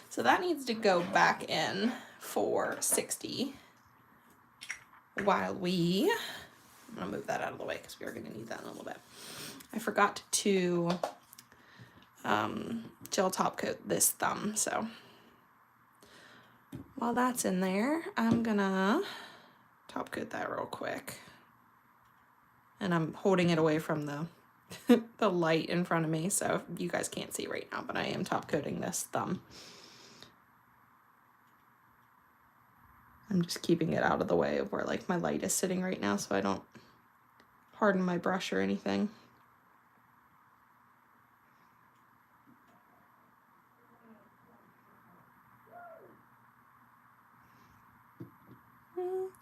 So that needs to go back in for 60 while we... I'm gonna move that out of the way because we are gonna need that in a little bit. I forgot to gel top coat this thumb, so while that's in there, I'm gonna top coat that real quick. And I'm holding it away from the the light in front of me, so you guys can't see right now, but I am top coating this thumb. I'm just keeping it out of the way of where like my light is sitting right now so I don't harden my brush or anything.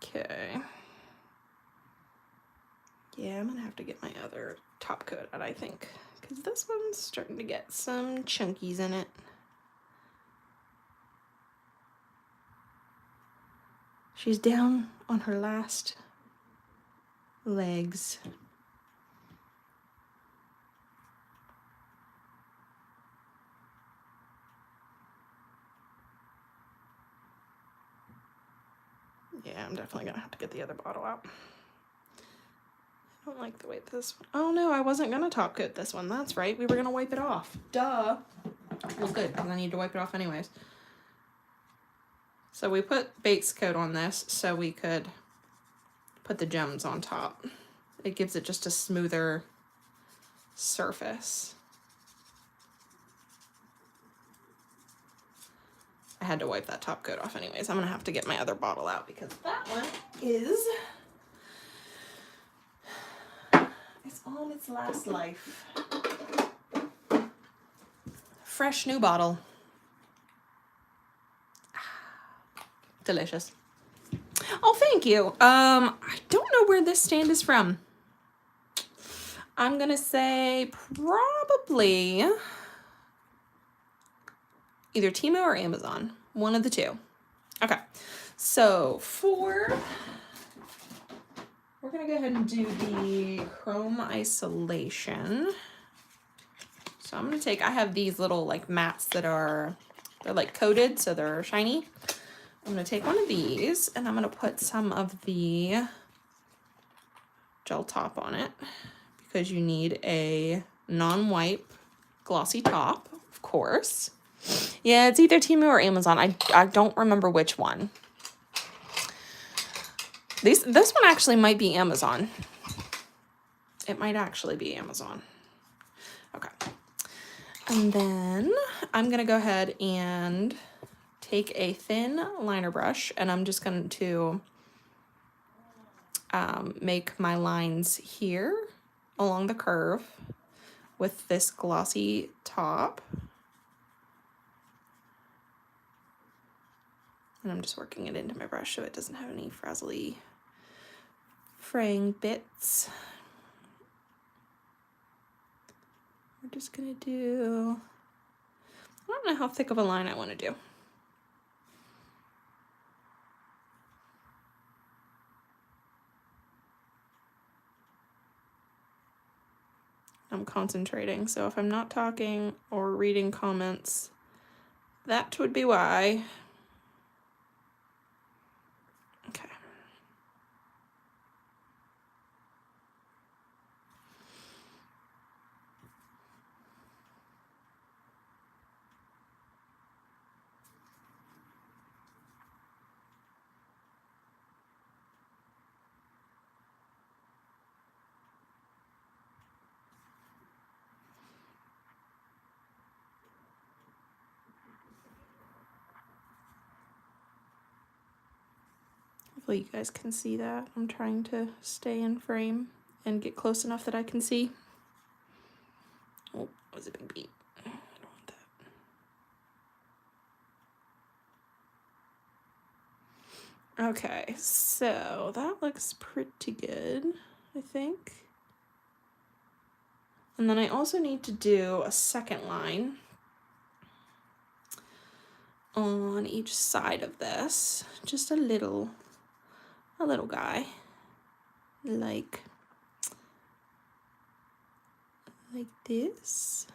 Okay. Yeah, I'm gonna have to get my other top coat out, I think, because this one's starting to get some chunkies in it. She's down on her last legs. Yeah, I'm definitely gonna have to get the other bottle out. I don't like the way this one. Oh no, I wasn't gonna top coat this one. That's right, we were gonna wipe it off. Duh. Well, good, because I need to wipe it off anyways. So we put base coat on this so we could put the gems on top. It gives it just a smoother surface. I had to wipe that top coat off anyways. I'm gonna have to get my other bottle out because that one is is on its last life. Fresh new bottle. Delicious. Oh, thank you. I don't know where this stand is from. I'm gonna say probably either Temu or Amazon. One of the two. Okay. So we're gonna go ahead and do the chrome isolation. So I'm gonna I have these little like mats that they're like coated, so they're shiny. I'm gonna take one of these and I'm gonna put some of the gel top on it because you need a non-wipe glossy top, of course. Yeah, it's either Temu or Amazon. I don't remember which one. This one actually might be Amazon. It might actually be Amazon. Okay. And then I'm going to go ahead and take a thin liner brush and I'm just going to make my lines here along the curve with this glossy top. And I'm just working it into my brush so it doesn't have any frazzly fraying bits. We're just gonna do, I don't know how thick of a line I want to do. I'm concentrating, so if I'm not talking or reading comments, that would be why. Okay. Hopefully you guys can see that. I'm trying to stay in frame and get close enough that I can see. Oh, that was a big beat. I don't want that. Okay, so that looks pretty good, I think. And then I also need to do a second line on each side of this. Just a little guy. Like this.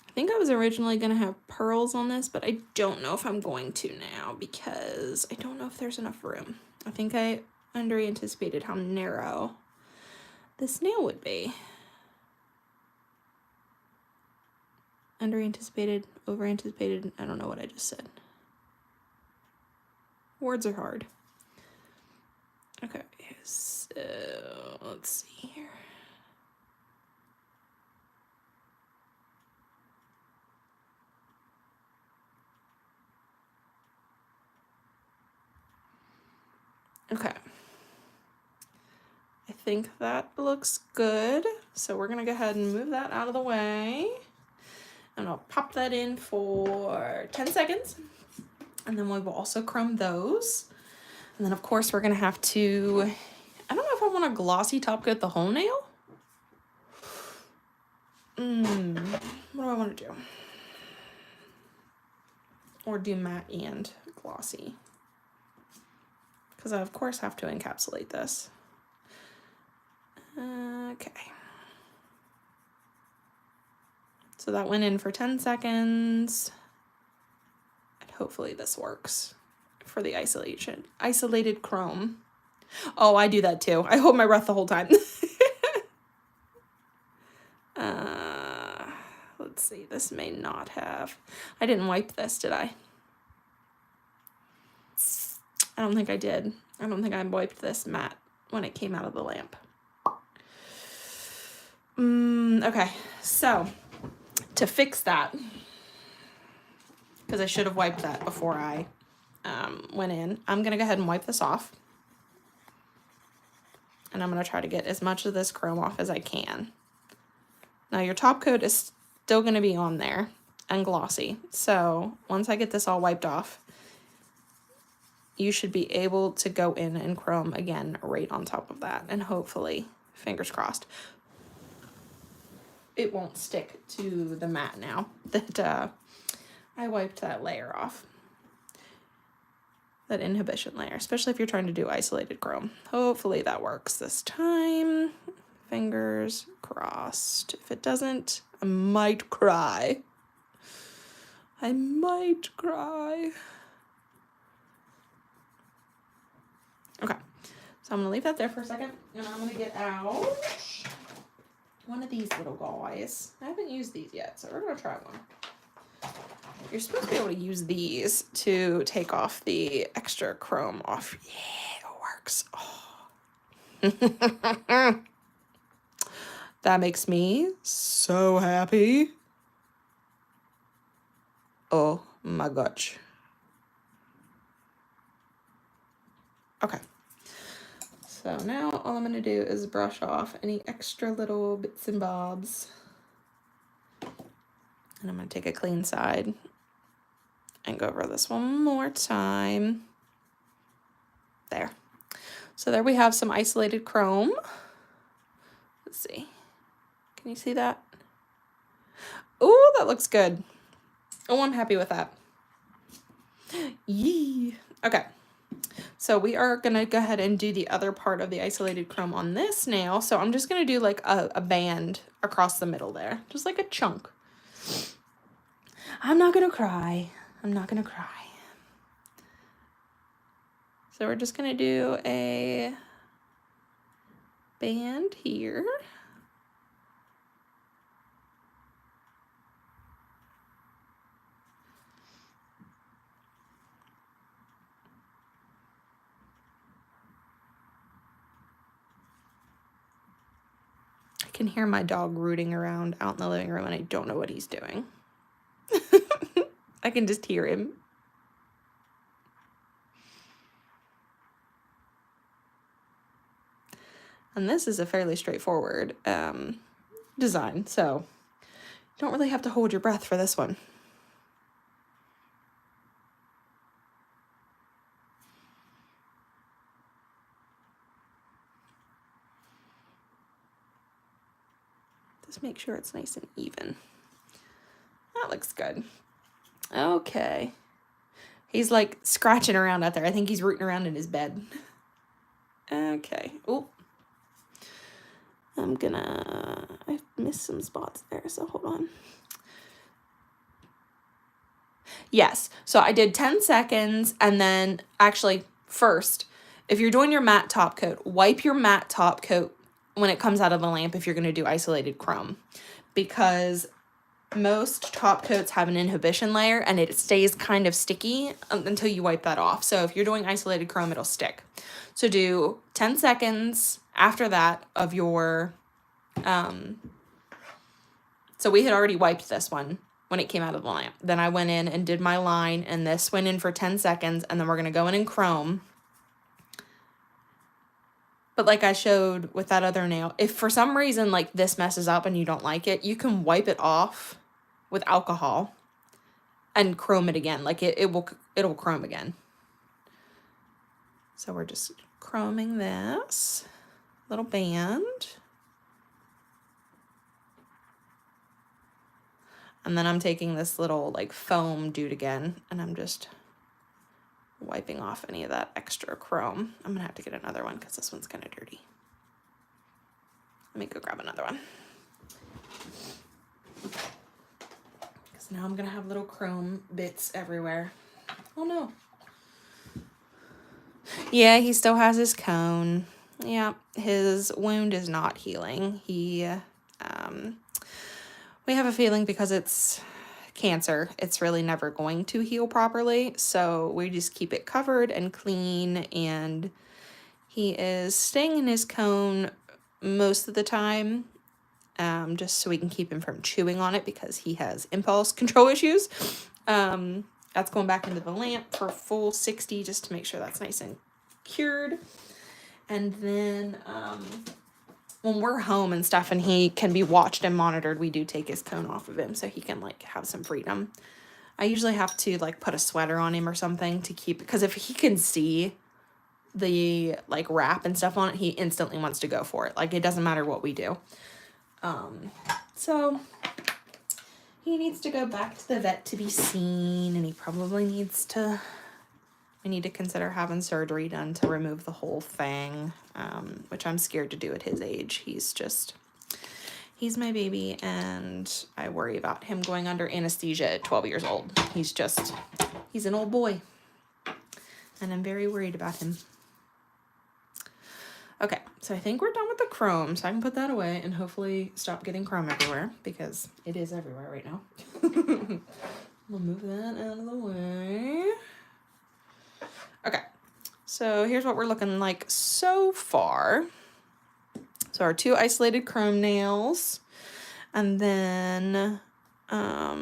I think I was originally going to have pearls on this, but I don't know if I'm going to now because I don't know if there's enough room. I think I under-anticipated how narrow this nail would be. Under-anticipated, over-anticipated, I don't know what I just said. Words are hard. Okay, so let's see here. Okay. I think that looks good. So we're gonna go ahead and move that out of the way. And I'll pop that in for 10 seconds. And then we will also chrome those. And then of course we're gonna have to, I don't know if I want a glossy top coat the whole nail. What do I want to do? Or do matte and glossy? Because I of course have to encapsulate this. Okay. So that went in for 10 seconds. And hopefully this works for the isolated chrome. Oh, I do that too. I hold my breath the whole time. Let's see, this may not have. I didn't wipe this, did I? I don't think I did. I don't think I wiped this matte when it came out of the lamp. Okay, so to fix that, because I should have wiped that before I went in. I'm going to go ahead and wipe this off. And I'm going to try to get as much of this chrome off as I can. Now your top coat is still going to be on there and glossy. So once I get this all wiped off, you should be able to go in and chrome again right on top of that. And hopefully, fingers crossed, it won't stick to the mat now that I wiped that layer off. That inhibition layer, especially if you're trying to do isolated chrome. Hopefully that works this time. Fingers crossed. If it doesn't, I might cry. I might cry. Okay, so I'm gonna leave that there for a second, and I'm gonna get out one of these little guys. I haven't used these yet, so we're gonna try one. You're supposed to be able to use these to take off the extra chrome off. Yeah, it works. Oh. That makes me so happy. Oh my gosh. Okay. So now all I'm going to do is brush off any extra little bits and bobs. And I'm going to take a clean side and go over this one more time. There. So there we have some isolated chrome. Let's see. Can you see that? Oh, that looks good. Oh, I'm happy with that. Yee. Okay. So we are going to go ahead and do the other part of the isolated chrome on this nail. So I'm just going to do like a band across the middle there. Just like a chunk. I'm not going to cry. I'm not going to cry. So we're just going to do a band here. I can hear my dog rooting around out in the living room and I don't know what he's doing. I can just hear him. And this is a fairly straightforward design, so you don't really have to hold your breath for this one. Just make sure it's nice and even. That looks good. Okay. He's like scratching around out there. I think he's rooting around in his bed. Okay. Oh. I missed some spots there, so hold on. Yes. So I did 10 seconds and then actually first, if you're doing your matte top coat, wipe your matte top coat when it comes out of the lamp if you're going to do isolated chrome, because most top coats have an inhibition layer and it stays kind of sticky until you wipe that off. So if you're doing isolated chrome, it'll stick. So do 10 seconds after that of your, so we had already wiped this one when it came out of the lamp. Then I went in and did my line and this went in for 10 seconds and then we're going to go in and chrome. But like I showed with that other nail, if for some reason like this messes up and you don't like it, you can wipe it off with alcohol and chrome it again. Like it'll chrome again. So we're just chroming this little band. And then I'm taking this little like foam dude again and I'm just wiping off any of that extra chrome. I'm gonna have to get another one because this one's kind of dirty. Let me go grab another one. Because now I'm gonna have little chrome bits everywhere. Oh no. Yeah, he still has his cone. Yeah, his wound is not healing. We have a feeling because it's cancer, it's really never going to heal properly. So we just keep it covered and clean, and he is staying in his cone most of the time, just so we can keep him from chewing on it because he has impulse control issues. That's going back into the lamp for full 60 just to make sure that's nice and cured. And then when we're home and stuff and he can be watched and monitored, we do take his cone off of him so he can like have some freedom. I usually have to like put a sweater on him or something to keep, because if he can see the like wrap and stuff on it, he instantly wants to go for it. Like it doesn't matter what we do. So he needs to go back to the vet to be seen, and he probably needs to, we need to consider having surgery done to remove the whole thing, which I'm scared to do at his age. He's my baby, and I worry about him going under anesthesia at 12 years old. He's an old boy, and I'm very worried about him. Okay, so I think we're done with the chrome, so I can put that away and hopefully stop getting chrome everywhere, because it is everywhere right now. We'll move that out of the way. Okay, so here's what we're looking like so far. So our 2 isolated chrome nails, and then I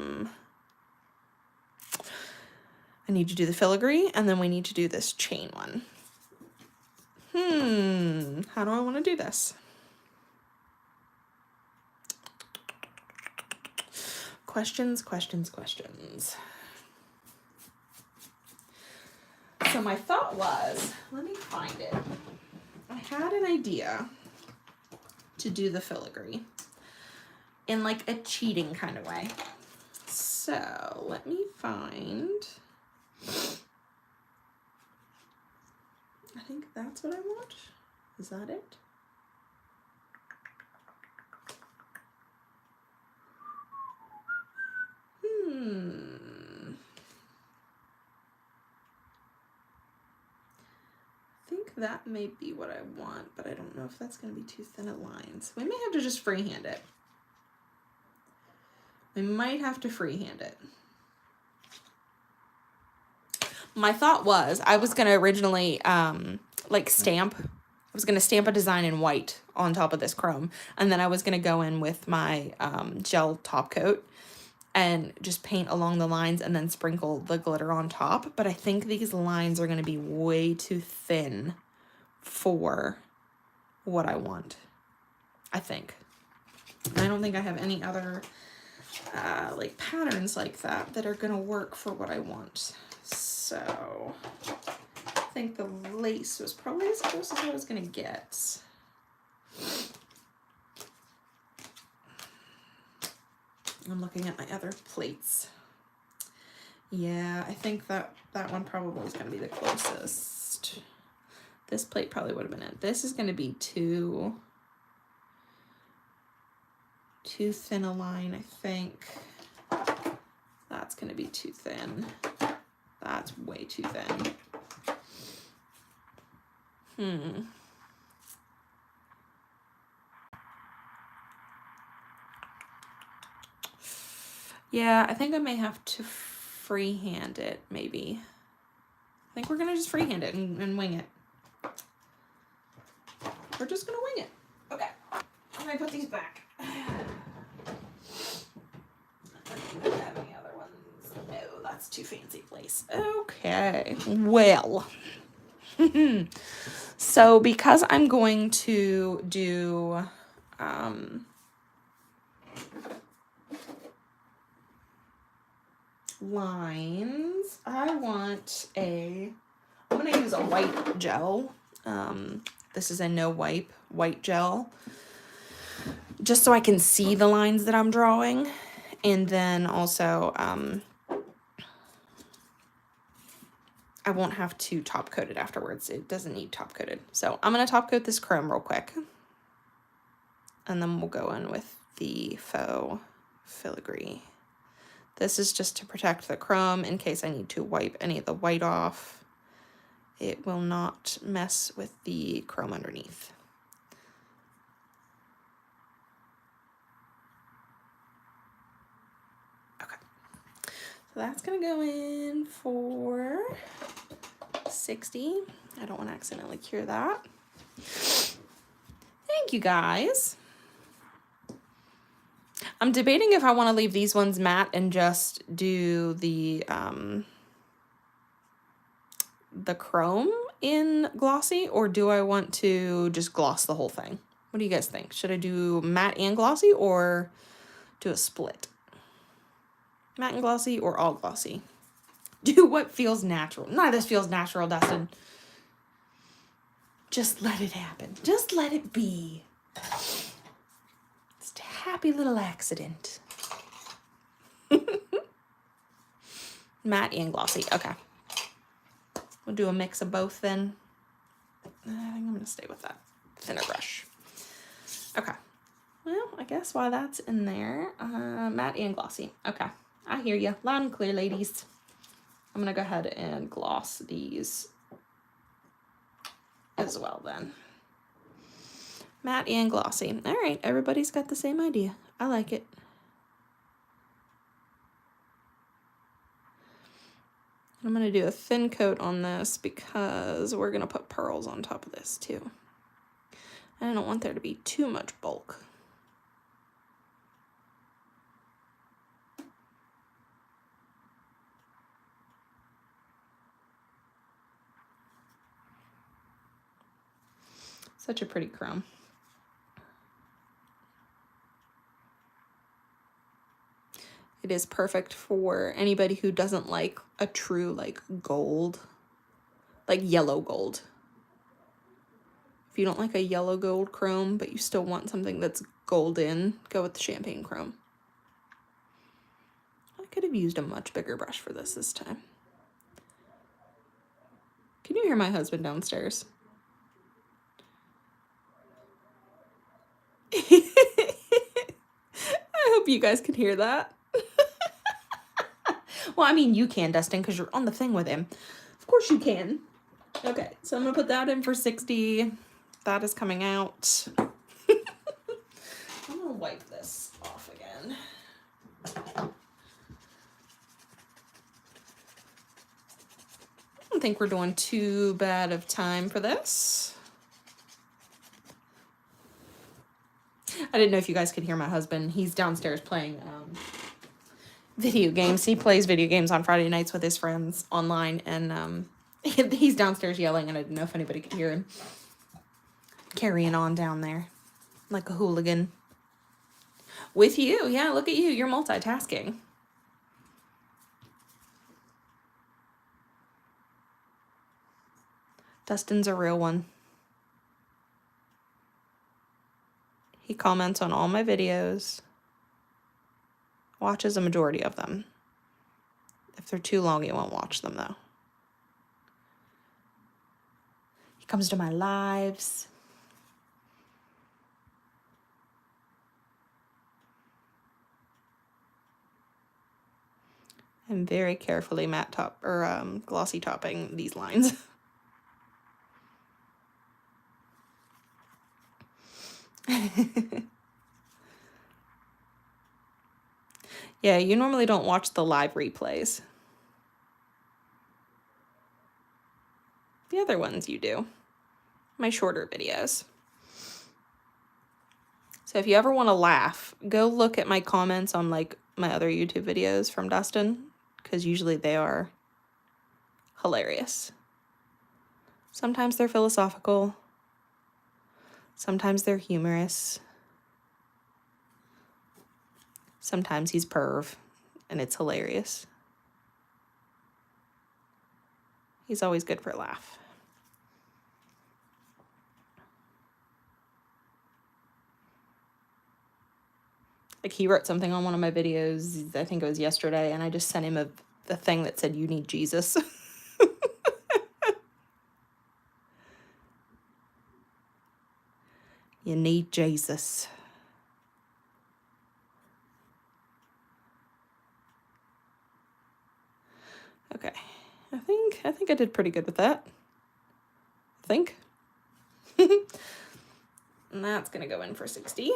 need to do the filigree, and then we need to do this chain one. How do I want to do this? Questions. So my thought was, let me find it. I had an idea to do the filigree in like a cheating kind of way. So let me find, I think that's what I want. Is that it? I think that may be what I want, but I don't know if that's going to be too thin of lines. We may have to just freehand it. We might have to freehand it. My thought was I was going to originally like stamp. I was going to stamp a design in white on top of this chrome, and then I was going to go in with my gel top coat and just paint along the lines and then sprinkle the glitter on top. But I think these lines are going to be way too thin for what I want, I think. I don't think I have any other like patterns like that are going to work for what I want. So I think the lace was probably as close as I was going to get. I'm looking at my other plates. Yeah, I think that one probably is going to be the closest. This plate probably would have been it. This is going to be too thin a line, I think. That's going to be too thin. That's way too thin. Yeah, I think I may have to freehand it, maybe. I think we're going to just freehand it and wing it. We're just going to wing it. Okay. I'm going to put these back. I don't have any other ones. No, that's too fancy place. Okay. Well. So because I'm going to do lines, I'm going to use a white gel. This is a no wipe white gel, just so I can see the lines that I'm drawing. And then also I won't have to top coat it afterwards. It doesn't need top coated. So I'm going to top coat this chrome real quick, and then we'll go in with the faux filigree. This is just to protect the chrome in case I need to wipe any of the white off. It will not mess with the chrome underneath. Okay, so that's gonna go in for 60. I don't want to accidentally cure that. Thank you, guys. I'm debating if I want to leave these ones matte and just do the the chrome in glossy, or do I want to just gloss the whole thing? What do you guys think? Should I do matte and glossy or do a split? Matte and glossy or all glossy? Do what feels natural. None of this feels natural, Dustin. Just let it happen. Just let it be. Just a happy little accident. Matte and glossy. Okay. We'll do a mix of both then. I think I'm going to stay with that thinner brush. Okay. Well, I guess while that's in there, matte and glossy. Okay. I hear you. Loud and clear, ladies. I'm going to go ahead and gloss these as well then. Matte and glossy. All right. Everybody's got the same idea. I like it. I'm going to do a thin coat on this because we're going to put pearls on top of this too. I don't want there to be too much bulk. Such a pretty chrome. It is perfect for anybody who doesn't like a true like gold, like yellow gold. If you don't like a yellow gold chrome, but you still want something that's golden, go with the champagne chrome. I could have used a much bigger brush for this time. Can you hear my husband downstairs? I hope you guys can hear that. Well, I mean, you can, Dustin, because you're on the thing with him. Of course you can. Okay, so I'm going to put that in for 60. That is coming out. I'm going to wipe this off again. I don't think we're doing too bad of time for this. I didn't know if you guys could hear my husband. He's downstairs playing video games. He plays video games on Friday nights with his friends online, and he's downstairs yelling, and I didn't know if anybody could hear him. Carrying on down there like a hooligan. With you. Yeah, look at you. You're multitasking. Dustin's a real one. He comments on all my videos. Watches a majority of them. If they're too long, he won't watch them, though. He comes to my lives. I'm very carefully matte top or glossy topping these lines. Yeah, you normally don't watch the live replays. The other ones you do. My shorter videos. So if you ever want to laugh, go look at my comments on like my other YouTube videos from Dustin, because usually they are hilarious. Sometimes they're philosophical. Sometimes they're humorous. Sometimes he's perv, and it's hilarious. He's always good for a laugh. Like, he wrote something on one of my videos, I think it was yesterday, and I just sent him the thing that said, "You need Jesus." You need Jesus. Okay. I think I did pretty good with that. I think. And that's going to go in for 60.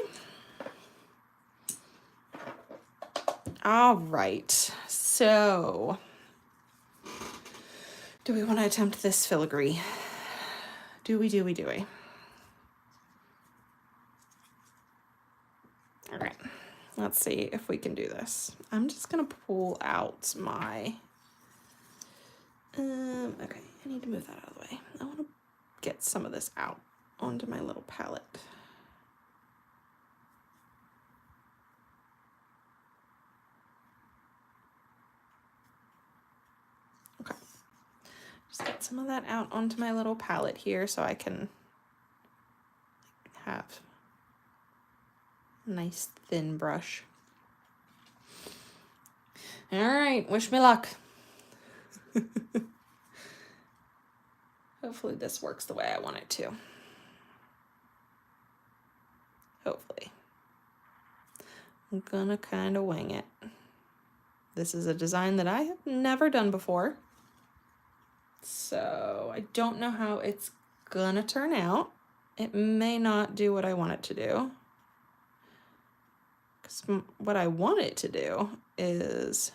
All right. So, do we want to attempt this filigree? Do we? All right. Let's see if we can do this. I'm just going to pull out my... okay, I need to move that out of the way. I want to get some of this out onto my little palette. Okay. Just get some of that out onto my little palette here so I can have a nice thin brush. All right, wish me luck. Hopefully this works the way I want it to. Hopefully. I'm gonna kind of wing it. This is a design that I have never done before, so I don't know how it's gonna turn out. It may not do what I want it to do, because what I want it to do is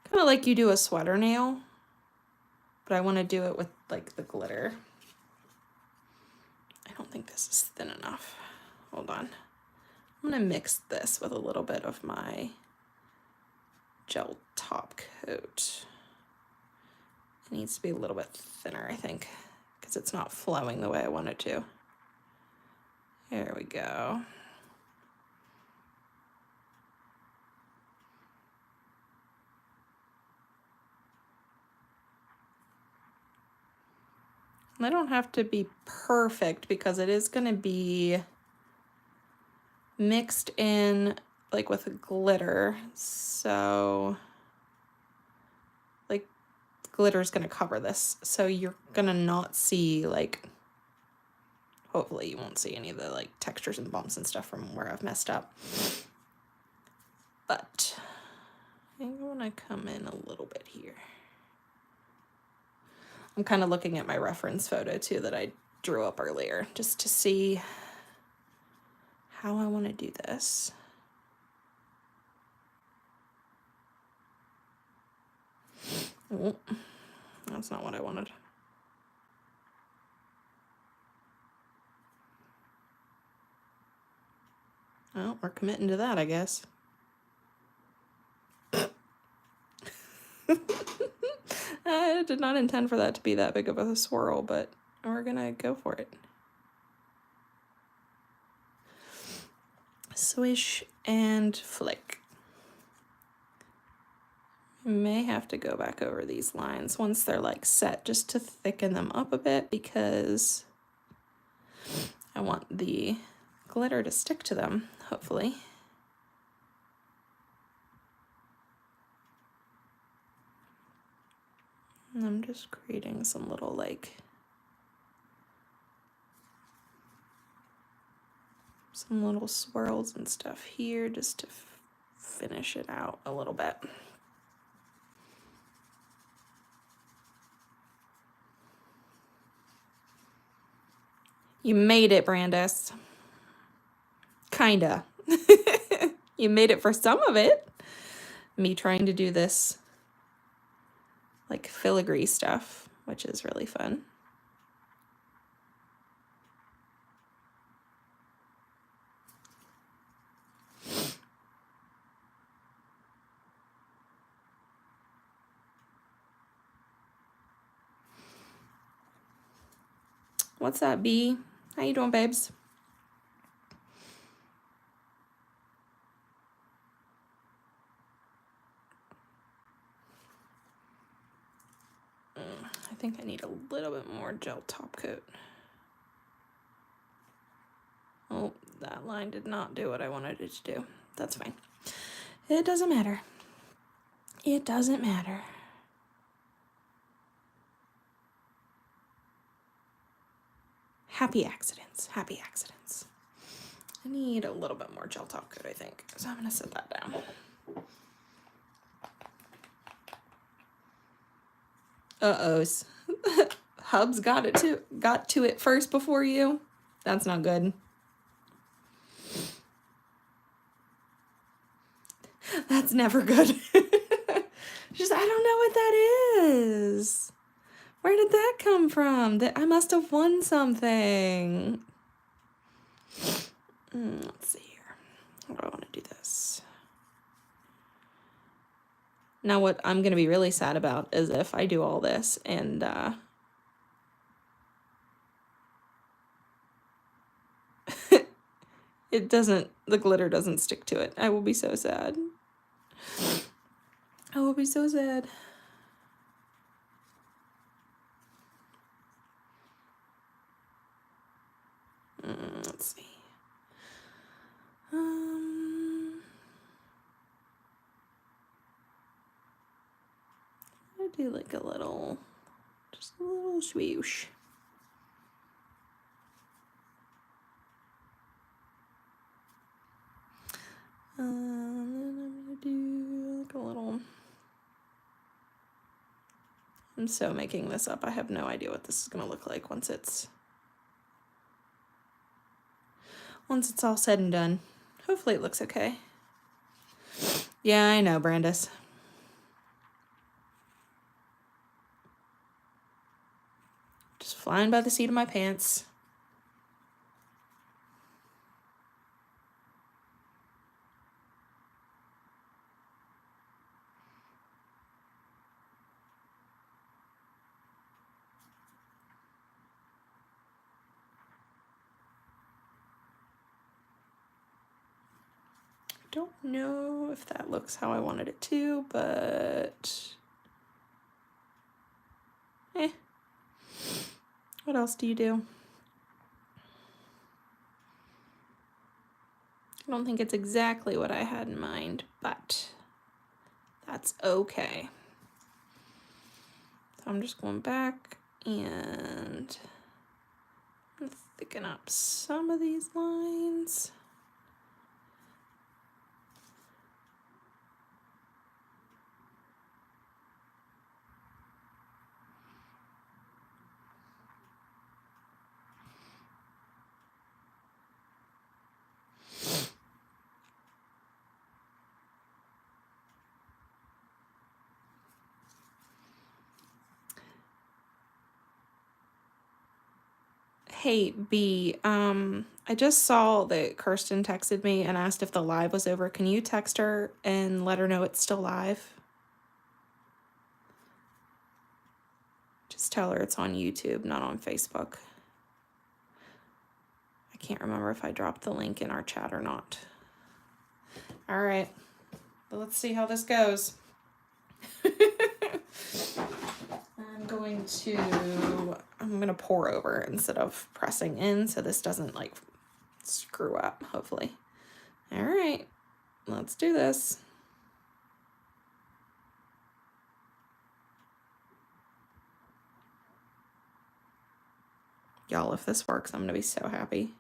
kind of like you do a sweater nail, but I want to do it with like the glitter. I don't think this is thin enough. Hold on. I'm going to mix this with a little bit of my gel top coat. It needs to be a little bit thinner, I think, because it's not flowing the way I want it to. There we go. I don't have to be perfect because it is going to be mixed in like with glitter, so like glitter is going to cover this, so you're going to not see, like, hopefully you won't see any of the like textures and bumps and stuff from where I've messed up. But I'm going to come in a little bit here. I'm kind of looking at my reference photo too that I drew up earlier just to see how I want to do this. Oh, that's not what I wanted. Well, we're committing to that, I guess. I did not intend for that to be that big of a swirl, but we're gonna go for it. Swish and flick. You may have to go back over these lines once they're like set just to thicken them up a bit, because I want the glitter to stick to them, hopefully. And I'm just creating some little like some little swirls and stuff here just to finish it out a little bit. You made it, Brandis. Kinda. You made it for some of it. Me trying to do this like filigree stuff, which is really fun. What's that, B? How you doing, babes? I think I need a little bit more gel top coat. Oh, that line did not do what I wanted it to do. That's fine. It doesn't matter. It doesn't matter. Happy accidents. Happy accidents. I need a little bit more gel top coat, I think. So I'm going to set that down. Uh-ohs. Hubs got to it first before you. That's not good. That's never good. Just, I don't know what that is. Where did that come from? That I must have won something. Let's see here. How do I want to do this? Now what I'm going to be really sad about is if I do all this and It doesn't, the glitter doesn't stick to it. I will be so sad. I will be so sad. Let's see. I do like a little, just a little swoosh. Then I'm gonna do like a little. I'm so making this up. I have no idea what this is gonna look like once it's all said and done. Hopefully it looks okay. Yeah, I know, Brandis. Just flying by the seat of my pants. Don't know if that looks how I wanted it to, but what else do you do? I don't think it's exactly what I had in mind, but that's okay. So I'm just going back and thicken up some of these lines. Hey, B, I just saw that Kirsten texted me and asked if the live was over. Can you text her and let her know it's still live? Just tell her it's on YouTube, not on Facebook. I can't remember if I dropped the link in our chat or not. All right, well, let's see how this goes. I'm gonna pour over instead of pressing in so this doesn't like screw up, hopefully. All right, let's do this. Y'all, if this works, I'm gonna be so happy.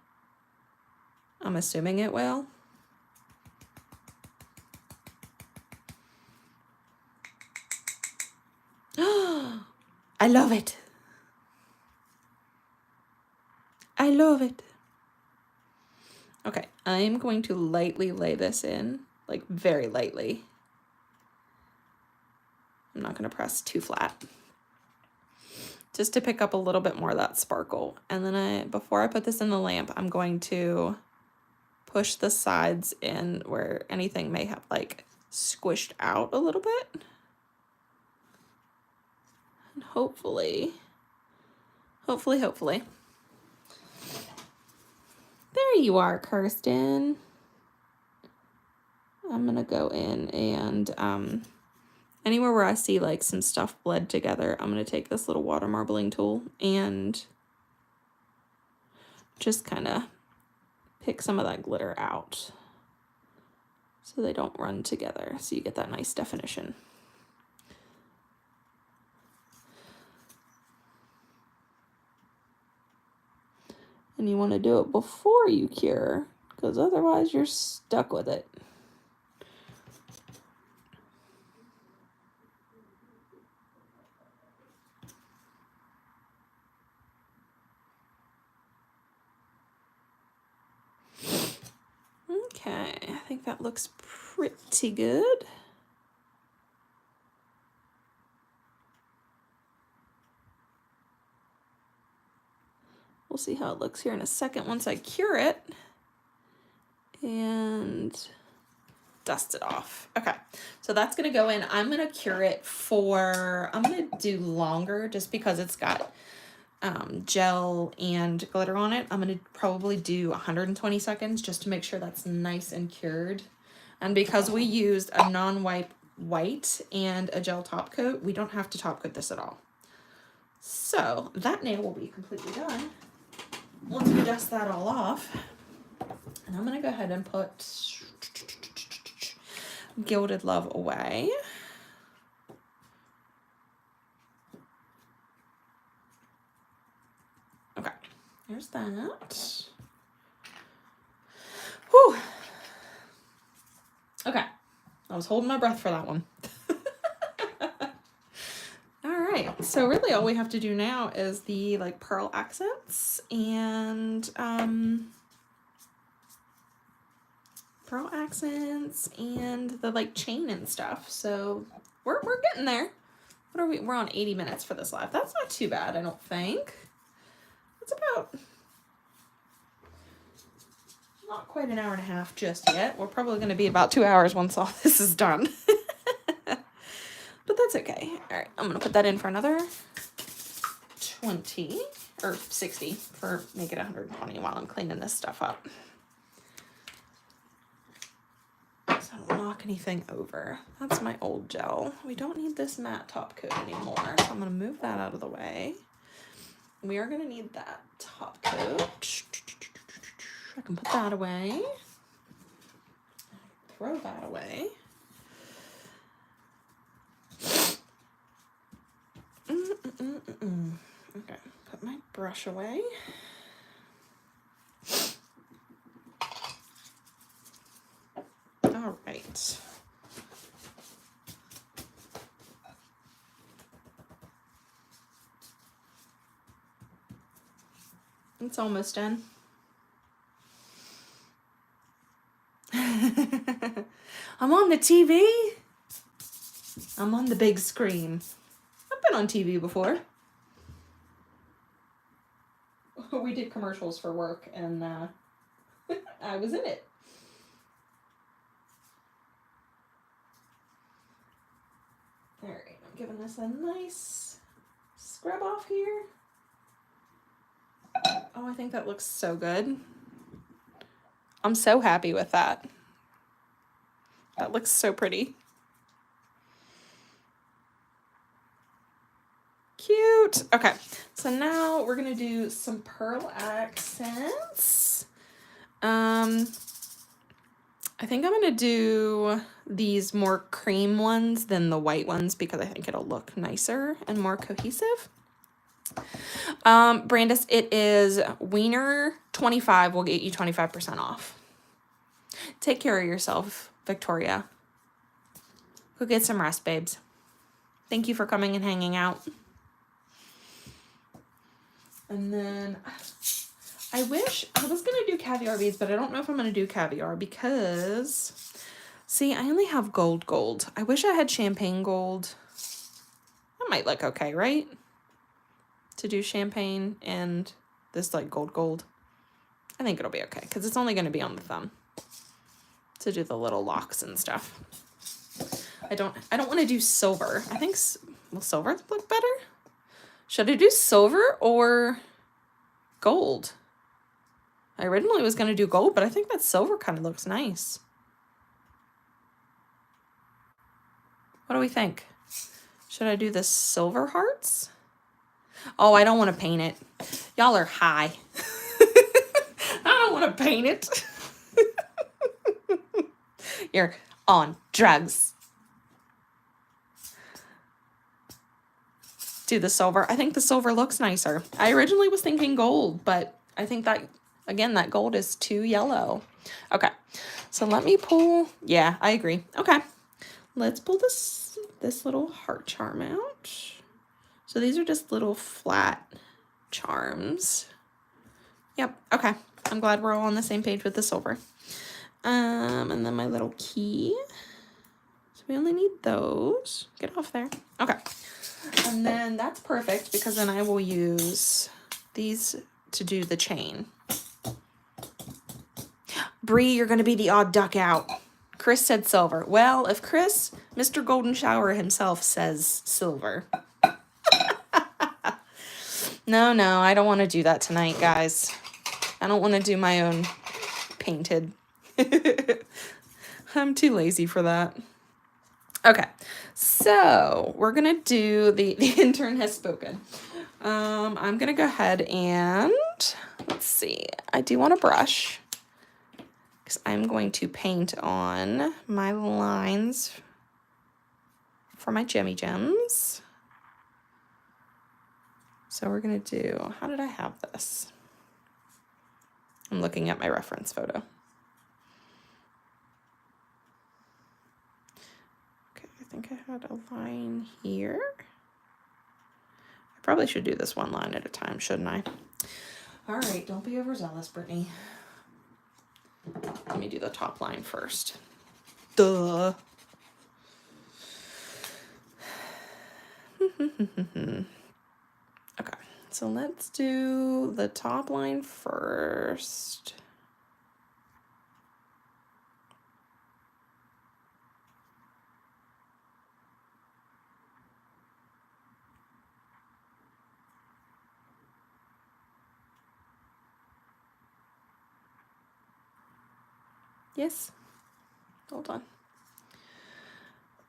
I'm assuming it will. I love it. I love it. Okay, I'm going to lightly lay this in, like very lightly. I'm not going to press too flat. Just to pick up a little bit more of that sparkle. And then before I put this in the lamp, I'm going to push the sides in where anything may have like squished out a little bit. And hopefully. There you are, Kirsten. I'm gonna go in and anywhere where I see like some stuff bled together, I'm gonna take this little water marbling tool and just kind of pick some of that glitter out so they don't run together, so you get that nice definition. And you want to do it before you cure, because otherwise you're stuck with it. Okay, I think that looks pretty good. We'll see how it looks here in a second once I cure it and dust it off. Okay, so that's gonna go in. I'm gonna cure it for, I'm gonna do longer just because it's got gel and glitter on it. I'm going to probably do 120 seconds just to make sure that's nice and cured. And because we used a non-wipe white and a gel top coat, we don't have to top coat this at all. So that nail will be completely done. Once we dust that all off, and I'm going to go ahead and put Gilded Love away. Okay, here's that. Whew. Okay, I was holding my breath for that one. All right, so really all we have to do now is the like pearl accents and the like chain and stuff. So we're getting there. What are we? We're on 80 minutes for this live. That's not too bad, I don't think. It's about not quite an hour and a half just yet. We're probably going to be about 2 hours once all this is done. But that's okay. All right, I'm going to put that in for another 20 or 60 for make it 120 while I'm cleaning this stuff up. So I don't knock anything over. That's my old gel. We don't need this matte top coat anymore. So I'm going to move that out of the way. We are going to need that top coat. I can put that away. Throw that away. Okay, put my brush away. All right. It's almost done. I'm on the TV. I'm on the big screen. I've been on TV before. We did commercials for work, and I was in it. All right, I'm giving this a nice scrub off here. Oh, I think that looks so good. I'm so happy with that. That looks so pretty. Cute. Okay, so now we're gonna do some pearl accents. I think I'm gonna do these more cream ones than the white ones because I think it'll look nicer and more cohesive. Brandis, it is Wiener 25 will get you 25% off. Take care of yourself, Victoria. Go get some rest, babes. Thank you for coming and hanging out. And then I wish I was going to do caviar beads, but I don't know if I'm going to do caviar because, see, I only have gold. I wish I had champagne gold. That might look okay, right? To do champagne and this like gold. I think it'll be okay because it's only going to be on the thumb to do the little locks and stuff. I don't want to do silver. I think, will silver look better? Should I do silver or gold? I originally was going to do gold, but I think that silver kind of looks nice. What do we think? Should I do the silver hearts? Oh, I don't want to paint it. Y'all are high. I don't want to paint it. You're on drugs. Do the silver. I think the silver looks nicer. I originally was thinking gold, but I think that, again, that gold is too yellow. Okay, so let me pull. Yeah, I agree. Okay, let's pull this little heart charm out. So these are just little flat charms. Yep, okay. I'm glad we're all on the same page with the silver. And then my little key. So we only need those. Get off there. Okay. And then that's perfect because then I will use these to do the chain. Bree, you're going to be the odd duck out. Chris said silver. Well, if Chris, Mr. Golden Shower himself, says silver. No, I don't want to do that tonight, guys. I don't want to do my own painted. I'm too lazy for that. Okay, so we're gonna do the intern has spoken. I'm gonna go ahead and let's see. I do want a brush because I'm going to paint on my lines for my Jemmy Gems. So we're gonna do, how did I have this? I'm looking at my reference photo. Okay, I think I had a line here. I probably should do this one line at a time, shouldn't I? All right, don't be overzealous, Brittany. Let me do the top line first. Duh. Okay, so let's do the top line first. Yes. Hold on.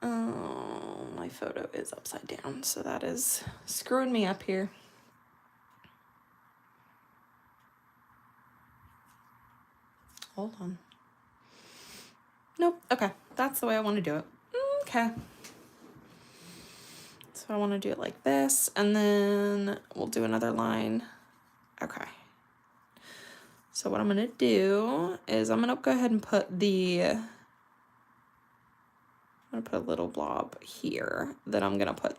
Oh, my photo is upside down, so that is screwing me up here. Hold on. Nope. Okay. That's the way I want to do it. Okay. So I want to do it like this, and then we'll do another line. Okay. So what I'm going to do is I'm going to go ahead and put I'm going to put a little blob here. Then I'm going to put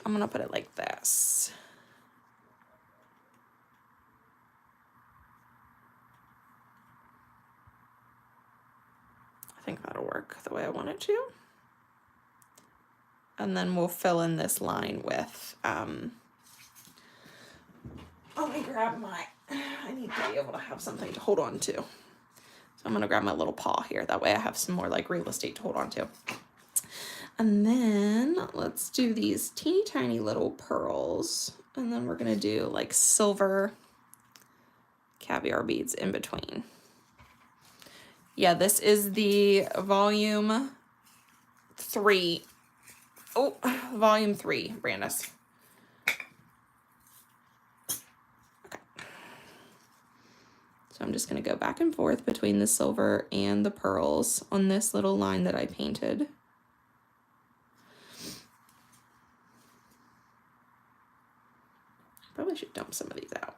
I'm going to put it like this. I think that'll work the way I want it to. And then we'll fill in this line with, let me grab I need to be able to have something to hold on to. So I'm going to grab my little paw here. That way I have some more like real estate to hold on to. And then let's do these teeny tiny little pearls. And then we're going to do like silver caviar beads in between. Yeah, this is the volume 3. Oh, volume 3, Brandis. Okay. So I'm just going to go back and forth between the silver and the pearls on this little line that I painted. Probably should dump some of these out.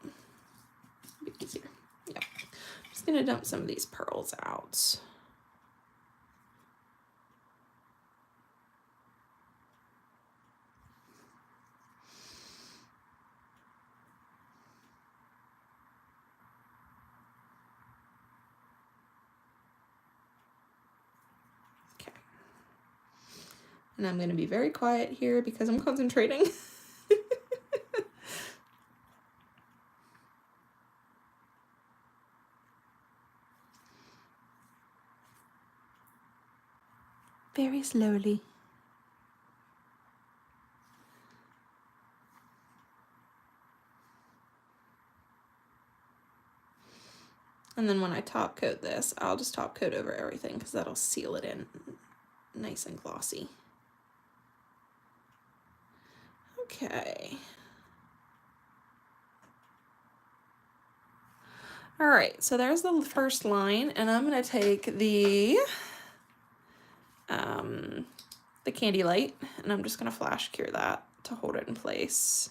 It'd be easier. Yeah. I'm just going to dump some of these pearls out. Okay. And I'm going to be very quiet here because I'm concentrating. Very slowly. And then when I top coat this, I'll just top coat over everything because that'll seal it in nice and glossy. Okay. All right, so there's the first line, and I'm gonna take the candy light, and I'm just gonna flash cure that to hold it in place.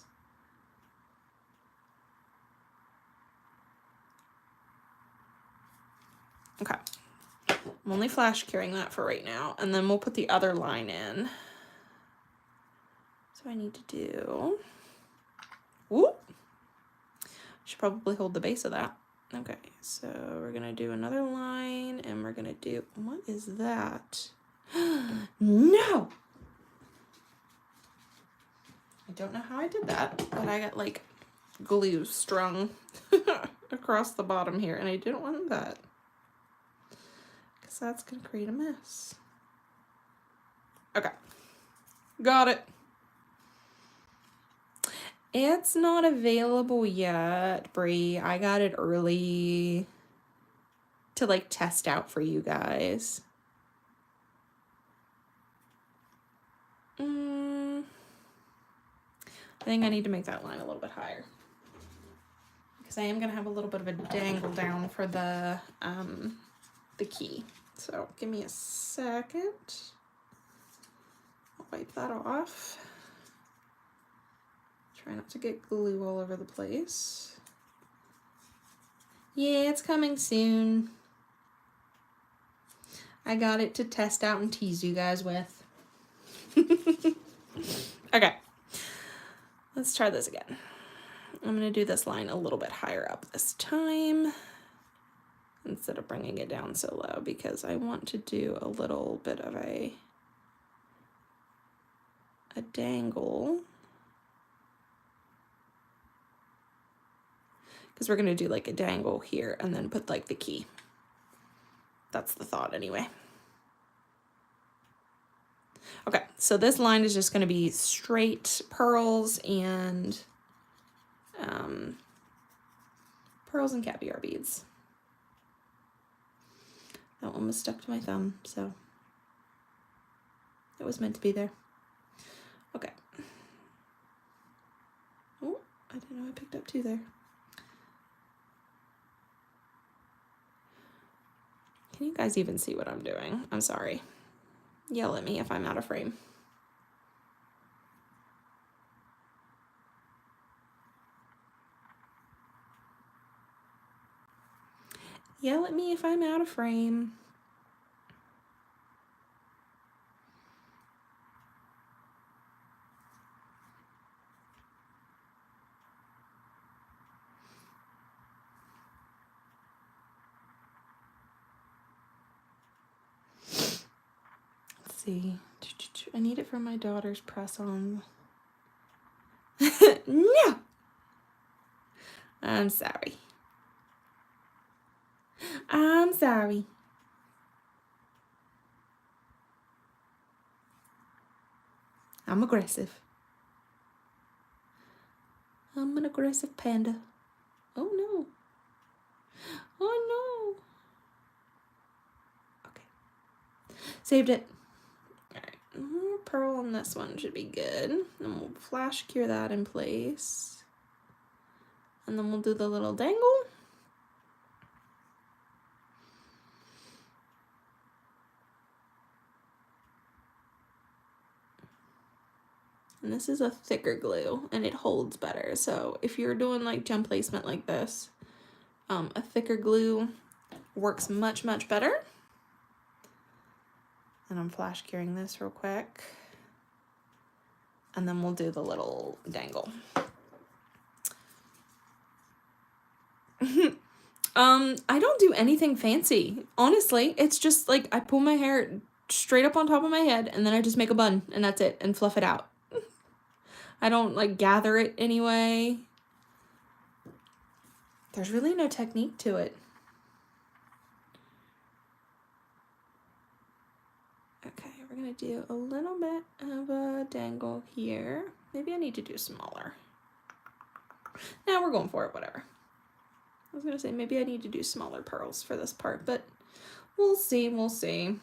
Okay, I'm only flash curing that for right now, and then we'll put the other line in. So I need to do, whoop, should probably hold the base of that. Okay, so we're gonna do another line, and we're gonna do, what is that? No! I don't know how I did that, but I got like glue strung across the bottom here, and I didn't want that because that's gonna create a mess. Okay. Got it. It's not available yet, Brie. I got it early to like test out for you guys. I think I need to make that line a little bit higher because I am gonna have a little bit of a dangle down for the key. So give me a second. I'll wipe that off. Try not to get glue all over the place. Yeah, it's coming soon. I got it to test out and tease you guys with. Okay. Let's try this again. I'm going to do this line a little bit higher up this time instead of bringing it down so low because I want to do a little bit of a dangle. Because we're going to do like a dangle here and then put like the key. That's the thought anyway. Okay, so this line is just going to be straight pearls and caviar beads. That one was stuck to my thumb, so it was meant to be there. Okay. Oh, I didn't know I picked up two there. Can you guys even see what I'm doing? I'm sorry. Yell at me if I'm out of frame. Yell at me if I'm out of frame. Let's see. I need it for my daughter's press-on. No! I'm sorry. I'm sorry. I'm aggressive. I'm an aggressive panda. Oh no. Oh no. Okay. Saved it. Alright. Pearl on this one should be good. And we'll flash cure that in place. And then we'll do the little dangle. And this is a thicker glue and it holds better. So if you're doing like gem placement like this, a thicker glue works much, much better. And I'm flash curing this real quick. And then we'll do the little dangle. I don't do anything fancy. Honestly, it's just like I pull my hair straight up on top of my head and then I just make a bun and that's it and fluff it out. I don't like gather it anyway. There's really no technique to it. Okay, we're gonna do a little bit of a dangle here. Maybe I need to do smaller. Now we're going for it, whatever. I was gonna say maybe I need to do smaller pearls for this part, but we'll see, we'll see.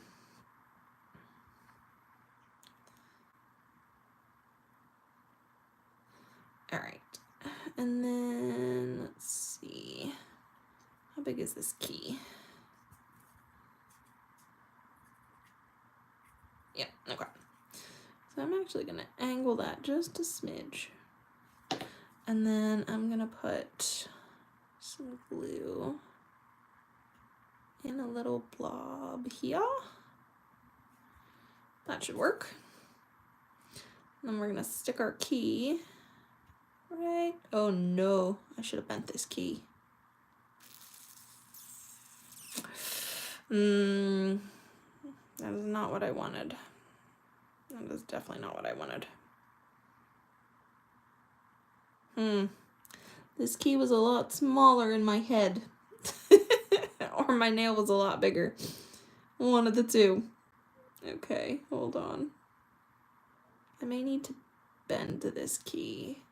All right, and then let's see, how big is this key? Yeah, okay. So I'm actually gonna angle that just a smidge. And then I'm gonna put some glue in a little blob here. That should work. And then we're gonna stick our key right. Oh no, I should have bent this key. That is not what I wanted. That is definitely not what I wanted. This key was a lot smaller in my head. Or my nail was a lot bigger. One of the two. Okay, hold on. I may need to bend this key.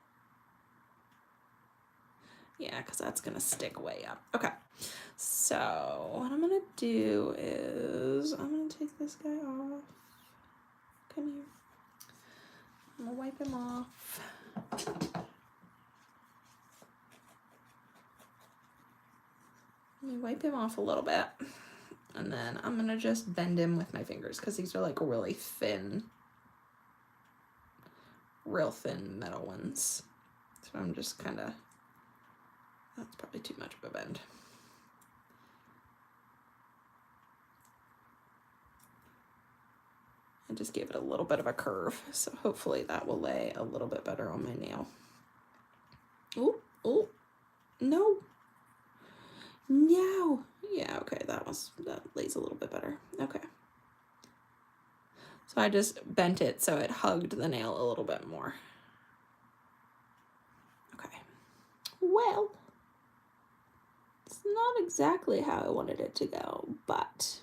Yeah, because that's going to stick way up. Okay, so what I'm going to do is I'm going to take this guy off. Come here. I'm going to wipe him off. Let me wipe him off a little bit. And then I'm going to just bend him with my fingers because these are like really thin, real thin metal ones. So I'm just kind of, that's probably too much of a bend. I just gave it a little bit of a curve, so hopefully that will lay a little bit better on my nail. Oh, oh, no. No. Yeah, okay, that lays a little bit better. Okay. So I just bent it so it hugged the nail a little bit more. Okay. Well, it's not exactly how I wanted it to go, but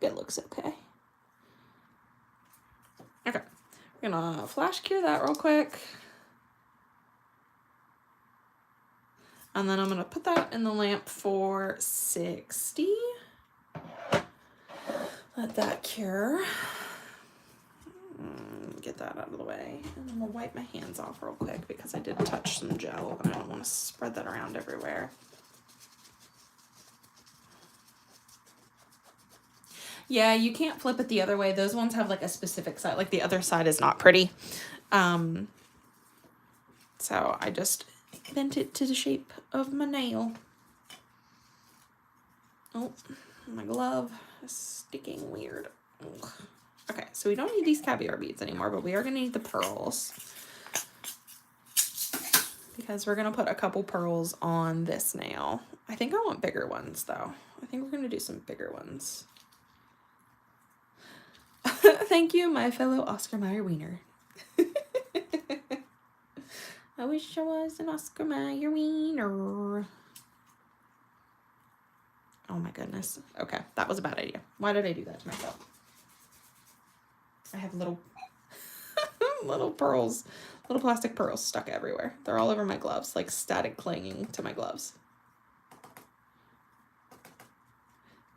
it looks okay. Okay, we're gonna flash cure that real quick. And then I'm gonna put that in the lamp for 60. Let that cure. Get that out of the way. And I'm gonna wipe my hands off real quick because I did touch some gel and I don't want to spread that around everywhere. Yeah, you can't flip it the other way. Those ones have like a specific side, like the other side is not pretty. So I just bent it to the shape of my nail. Oh, my glove is sticking weird. Ugh. Okay, so we don't need these caviar beads anymore, but we are gonna need the pearls because we're gonna put a couple pearls on this nail. I think I want bigger ones though. I think we're gonna do some bigger ones. Thank you, my fellow Oscar Mayer wiener. I wish I was an Oscar Mayer wiener. Oh my goodness. Okay, that was a bad idea. Why did I do that to myself? I have little little pearls, little plastic pearls stuck everywhere. They're all over my gloves, like static clinging to my gloves.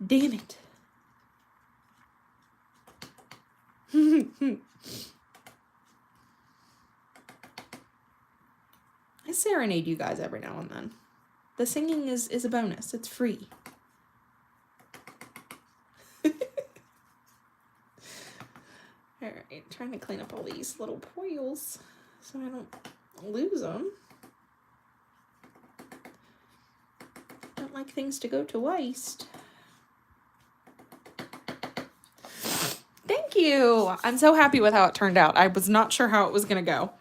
Damn it. I serenade you guys every now and then. The singing is a bonus. It's free. Alright, trying to clean up all these little poils so I don't lose them. Don't like things to go to waste. Thank you! I'm so happy with how it turned out. I was not sure how it was going to go.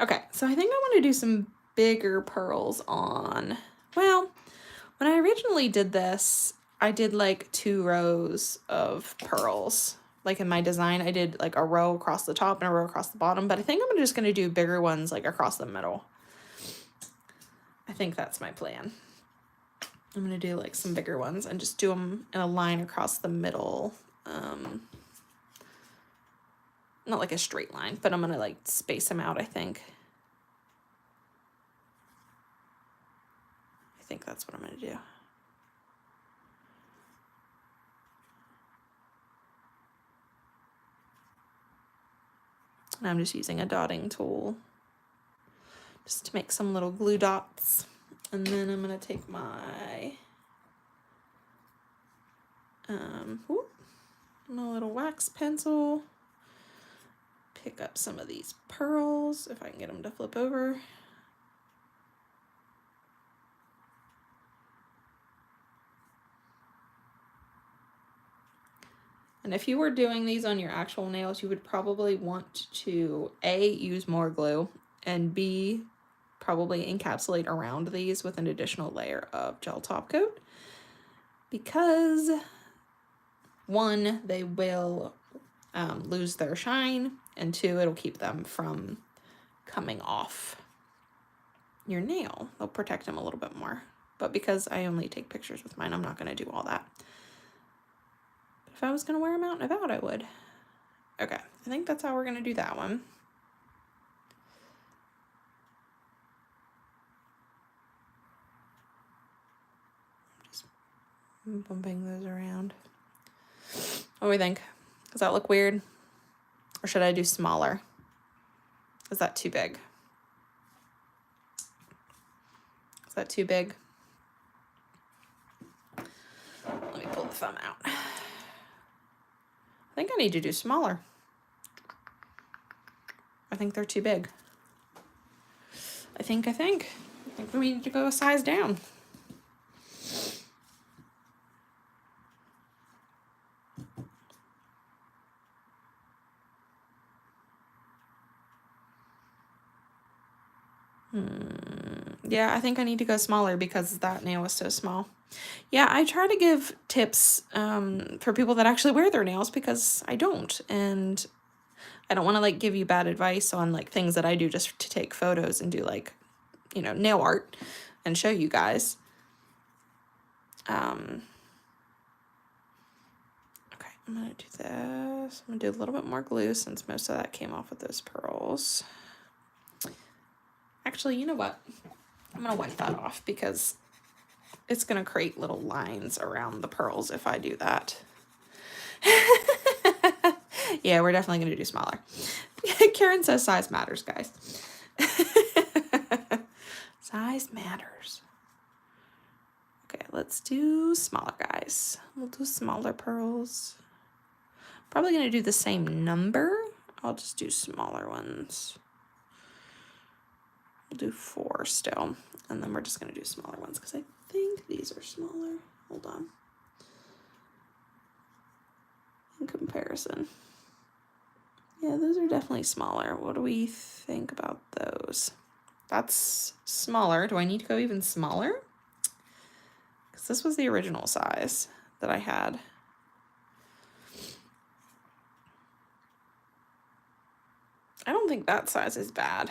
Okay, so I think I want to do some bigger pearls on... Well, when I originally did this, I did like 2 rows of pearls. Like in my design, I did like a row across the top and a row across the bottom, but I think I'm just going to do bigger ones like across the middle. I think that's my plan. I'm going to do like some bigger ones and just do them in a line across the middle. Not like a straight line, but I'm going to like space them out, I think. I think that's what I'm going to do. And I'm just using a dotting tool just to make some little glue dots. And then I'm going to take my little wax pencil, pick up some of these pearls, if I can get them to flip over. And if you were doing these on your actual nails, you would probably want to A, use more glue, and B, probably encapsulate around these with an additional layer of gel top coat. Because 1, they will lose their shine, and 2, it'll keep them from coming off your nail. They'll protect them a little bit more. But because I only take pictures with mine, I'm not going to do all that. If I was going to wear them out and about, I would. Okay, I think that's how we're going to do that one. I'm bumping those around. What do we think? Does that look weird? Or should I do smaller? Is that too big? Is that too big? Let me pull the thumb out. I think I need to do smaller. I think they're too big. I think we need to go a size down. Yeah, I think I need to go smaller because that nail was so small. Yeah, I try to give tips for people that actually wear their nails because I don't. And I don't want to like give you bad advice on like things that I do just to take photos and do like, you know, nail art and show you guys. Okay, I'm going to do this. I'm going to do a little bit more glue since most of that came off with those pearls. Actually, you know what? I'm going to wipe that off because it's going to create little lines around the pearls if I do that. Yeah, we're definitely going to do smaller. Karen says size matters, guys. Size matters. Okay, let's do smaller, guys. We'll do smaller pearls. Probably going to do the same number. I'll just do smaller ones. We'll do 4 still. And then we're just going to do smaller ones because I think these are smaller. Hold on. In comparison. Yeah, those are definitely smaller. What do we think about those? That's smaller. Do I need to go even smaller? Because this was the original size that I had. I don't think that size is bad.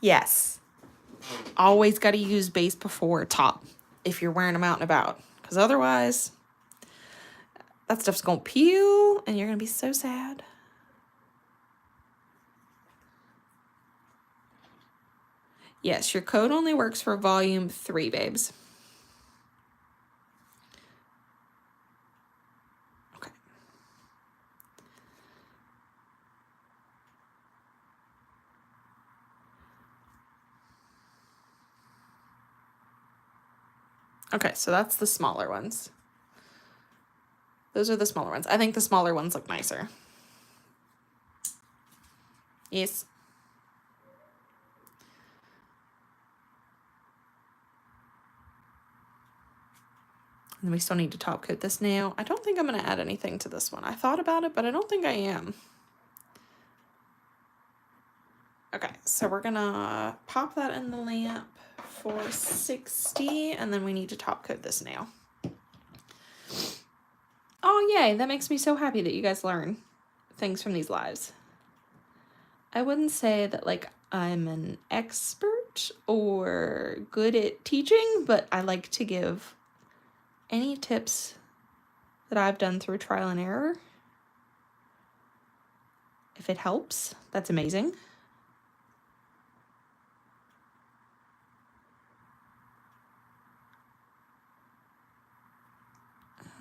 Yes. Always got to use base before top if you're wearing them out and about. Because otherwise, that stuff's going to peel and you're going to be so sad. Yes, your code only works for volume 3, babes. Okay. Okay, so that's the smaller ones. Those are the smaller ones. I think the smaller ones look nicer. Yes. And we still need to top coat this nail. I don't think I'm going to add anything to this one. I thought about it, but I don't think I am. Okay, so we're going to pop that in the lamp for 60, and then we need to top coat this nail. Oh, yay. That makes me so happy that you guys learn things from these lives. I wouldn't say that, like, I'm an expert or good at teaching, but I like to give any tips that I've done through trial and error. If it helps, that's amazing.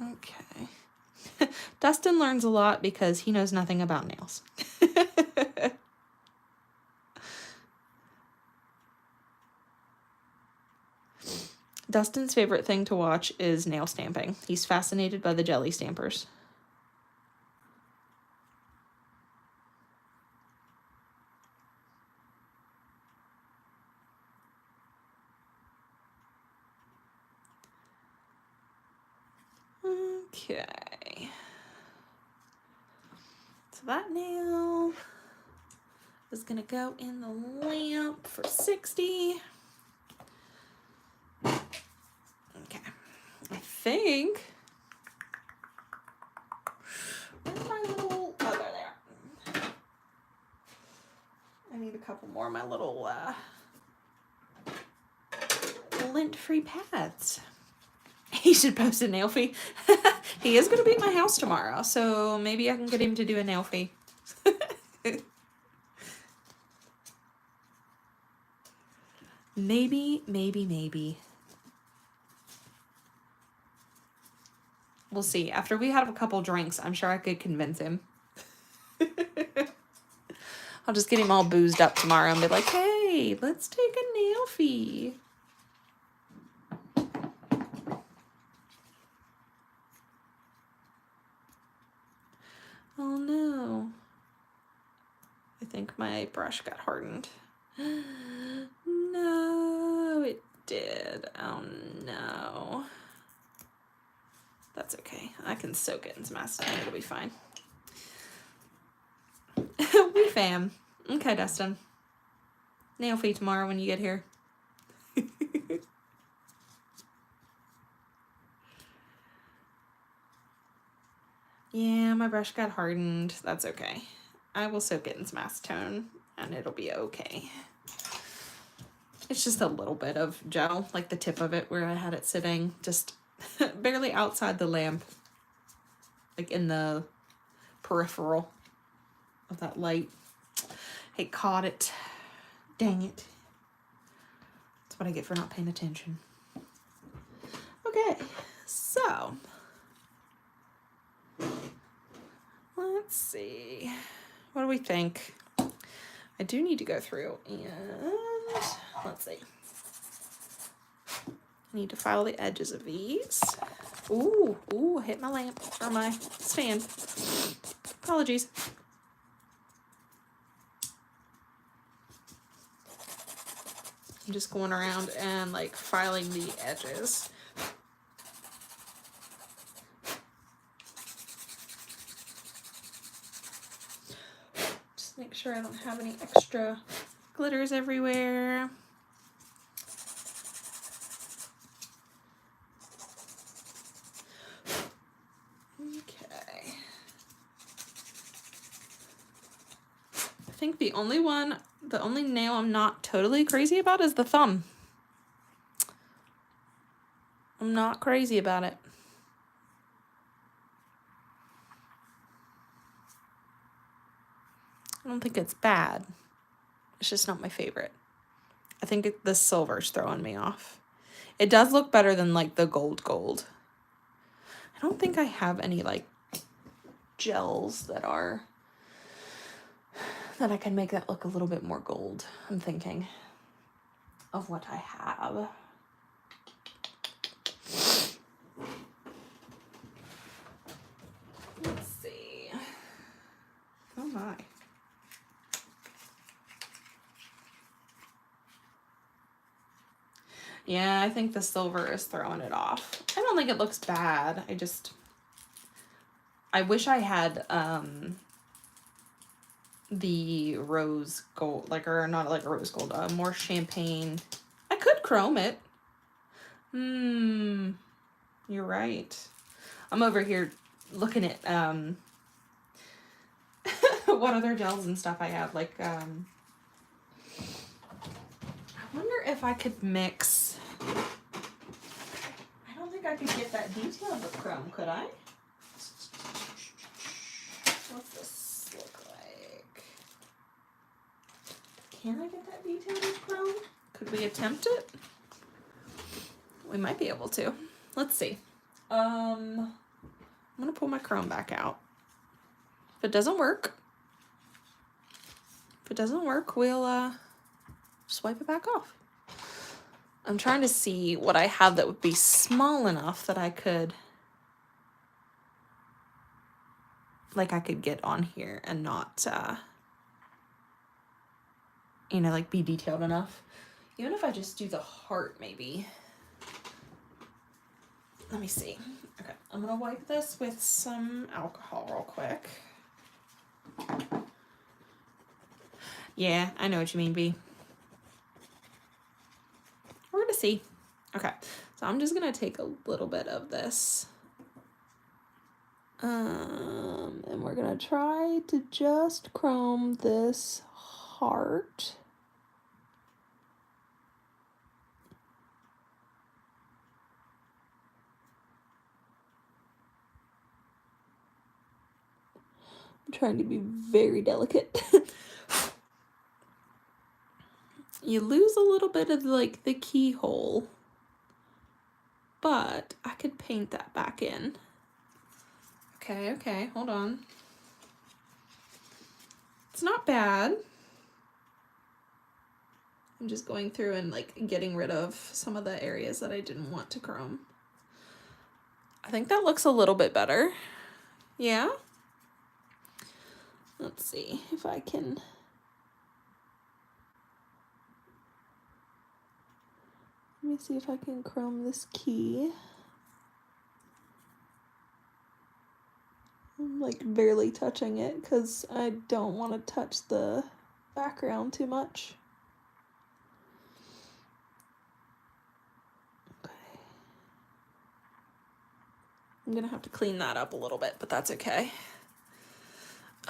Okay. Dustin learns a lot because he knows nothing about nails. Dustin's favorite thing to watch is nail stamping. He's fascinated by the jelly stampers. Okay. So that nail is going to go in the lamp for 60. Okay. I think... Where's my little... Oh, there. I need a couple more of my little lint-free pads. He should post a nail fee. He is going to be at my house tomorrow, so maybe I can get him to do a nail fee. Maybe. We'll see. After we have a couple drinks, I'm sure I could convince him. I'll just get him all boozed up tomorrow and be like, hey, let's take a nail fee. Oh no. I think my brush got hardened. No, it did. Oh no. That's okay. I can soak it in some acetone. It'll be fine. We fam. Okay, Dustin. Nail fee tomorrow when you get here. Yeah, my brush got hardened. That's okay. I will soak it in some acetone and it'll be okay. It's just a little bit of gel, like the tip of it where I had it sitting, just barely outside the lamp, like in the peripheral of that light. It caught it. Dang it. That's what I get for not paying attention. Okay, so let's see. What do we think? I do need to go through and let's see. I need to file the edges of these. Ooh, hit my lamp or my stand. Apologies. I'm just going around and like filing the edges. Just make sure I don't have any extra glitters everywhere. Okay. I think the only nail I'm not totally crazy about is the thumb. I'm not crazy about it. I don't think it's bad. It's just not my favorite. I think the silver's throwing me off. It does look better than like the gold. I don't think I have any like gels that I can make that look a little bit more gold. I'm thinking of what I have. Let's see. Oh my. Yeah, I think the silver is throwing it off. I don't think it looks bad. I wish I had the rose gold, or not like a rose gold, more champagne. I could chrome it. You're right. I'm over here looking at what other gels and stuff I have. Like I wonder if I could mix. I don't think I could get that detailed with chrome, could I? What's this look like? Can I get that detailed with chrome? Could we attempt it? We might be able to. Let's see. I'm gonna pull my chrome back out. If it doesn't work, we'll swipe it back off. I'm trying to see what I have that would be small enough that I could get on here and not, like be detailed enough. Even if I just do the heart, maybe. Let me see. Okay, I'm gonna wipe this with some alcohol real quick. Yeah, I know what you mean, B. We're gonna see. Okay, so I'm just gonna take a little bit of this. And we're gonna try to just chrome this heart. I'm trying to be very delicate. You lose a little bit of like the keyhole, but I could paint that back in. Okay, hold on. It's not bad. I'm just going through and like getting rid of some of the areas that I didn't want to chrome. I think that looks a little bit better. Yeah? Let's see if I can. Let me see if I can chrome this key. I'm like barely touching it because I don't want to touch the background too much. Okay. I'm gonna have to clean that up a little bit, but that's okay.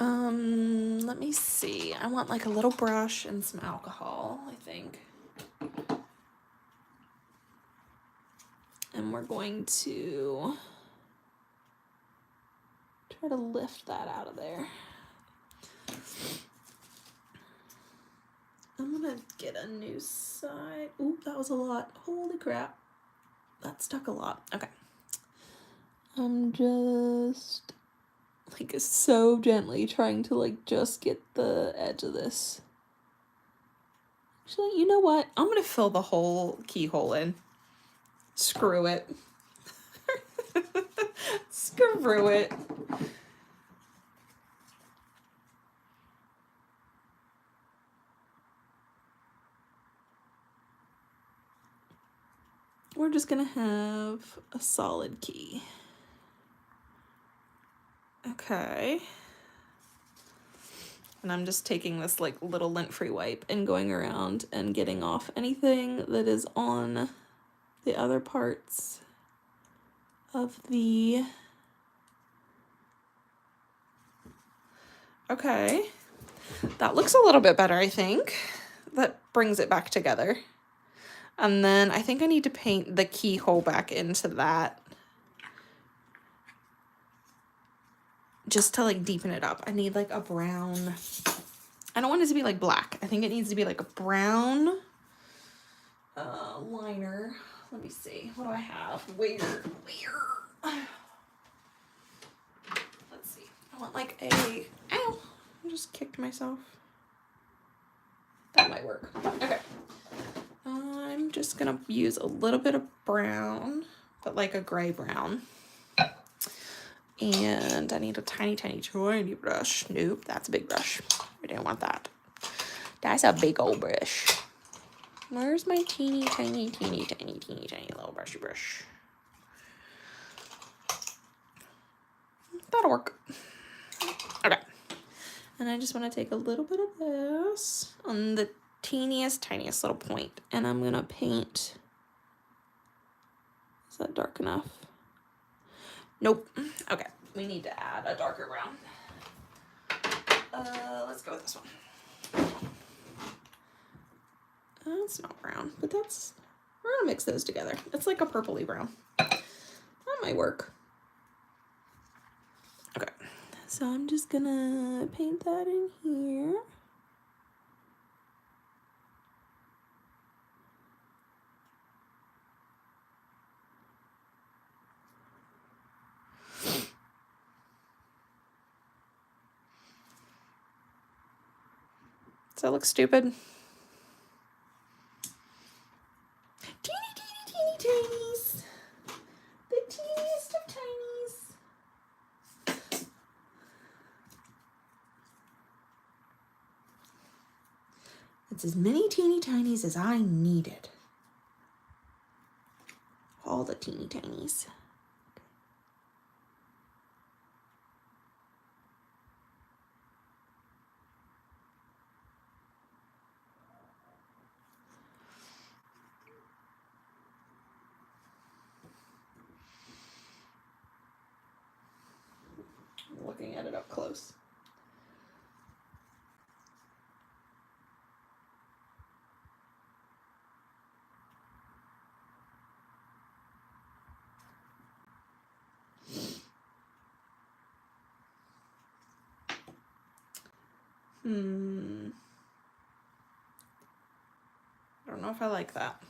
Let me see. I want like a little brush and some alcohol, I think. And we're going to try to lift that out of there. I'm gonna get a new side. Oop, that was a lot. Holy crap. That stuck a lot. Okay. I'm just like so gently trying to like just get the edge of this. Actually, you know what? I'm gonna fill the whole keyhole in. Screw it. Screw it. We're just gonna have a solid key. Okay. And I'm just taking this like little lint-free wipe and going around and getting off anything that is on the other parts of the... Okay. That looks a little bit better, I think. That brings it back together. And then I think I need to paint the keyhole back into that. Just to like deepen it up. I need like a brown. I don't want it to be like black. I think it needs to be like a brown liner. Let me see. What do I have? Where? Let's see. I want like a... Ow! I just kicked myself. That might work. Okay. I'm just gonna use a little bit of brown, but like a gray brown. And I need a tiny brush. Nope, that's a big brush. We didn't want that. That's a big old brush. Where's my teeny tiny little brushy brush? That'll work. Okay. And I just want to take a little bit of this on the tiniest little point. And I'm going to paint. Is that dark enough? Nope. Okay. We need to add a darker brown. Let's go with this one. That's not brown, but that's... We're going to mix those together. It's like a purpley brown. That might work. Okay. So I'm just going to paint that in here. Does that look stupid? Teeny tinies. The teeniest of tinies. It's as many teeny tinies as I needed. All the teeny tinies. Looking at it up close. I don't know if I like that.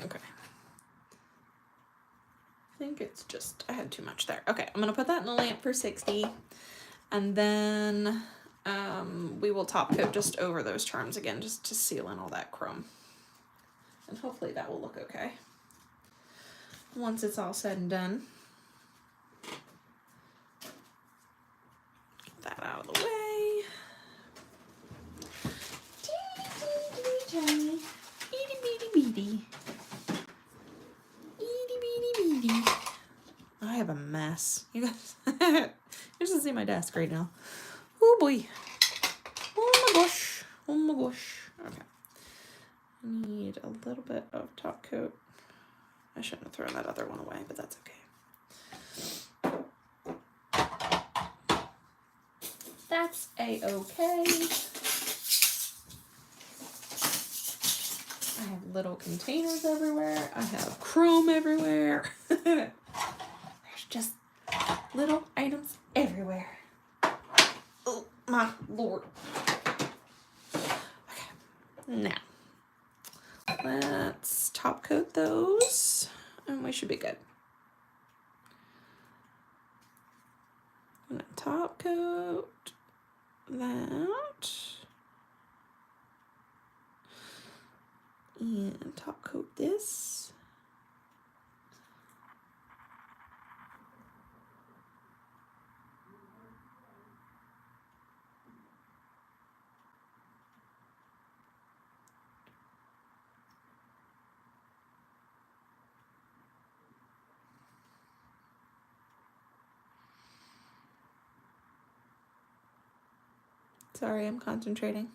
Okay. I think it's just, I had too much there. Okay, I'm gonna put that in the lamp for 60. And then we will top coat just over those charms again, just to seal in all that chrome. And hopefully that will look okay once it's all said and done. Get that out of the way. Tiny, itty bitty bitty. Itty bitty bitty. I have a mess. You guys, you should see my desk right now. Oh boy. Oh my gosh. Oh my gosh. Okay. I need a little bit of top coat. I shouldn't have thrown that other one away, but that's okay. That's a-okay. I have little containers everywhere. I have chrome everywhere. There's just little items everywhere. Oh my Lord. Okay, now let's top coat those and we should be good. I'm gonna top coat that and top coat this. Sorry, I'm concentrating.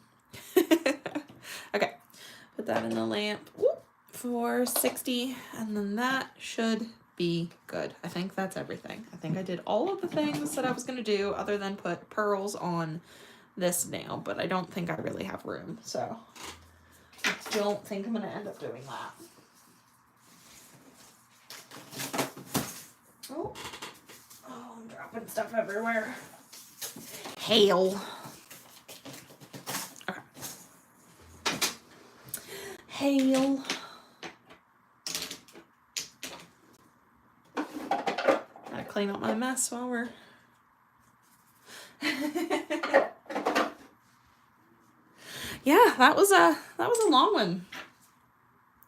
Okay, put that in the lamp for 60, and then that should be good. I think that's everything. I think I did all of the things that I was going to do other than put pearls on this nail, but I don't think I really have room, so I don't think I'm going to end up doing that. Oh, I'm dropping stuff everywhere. Hail. Okay. Hail. Gotta clean up my mess while we're... Yeah, that was a long one.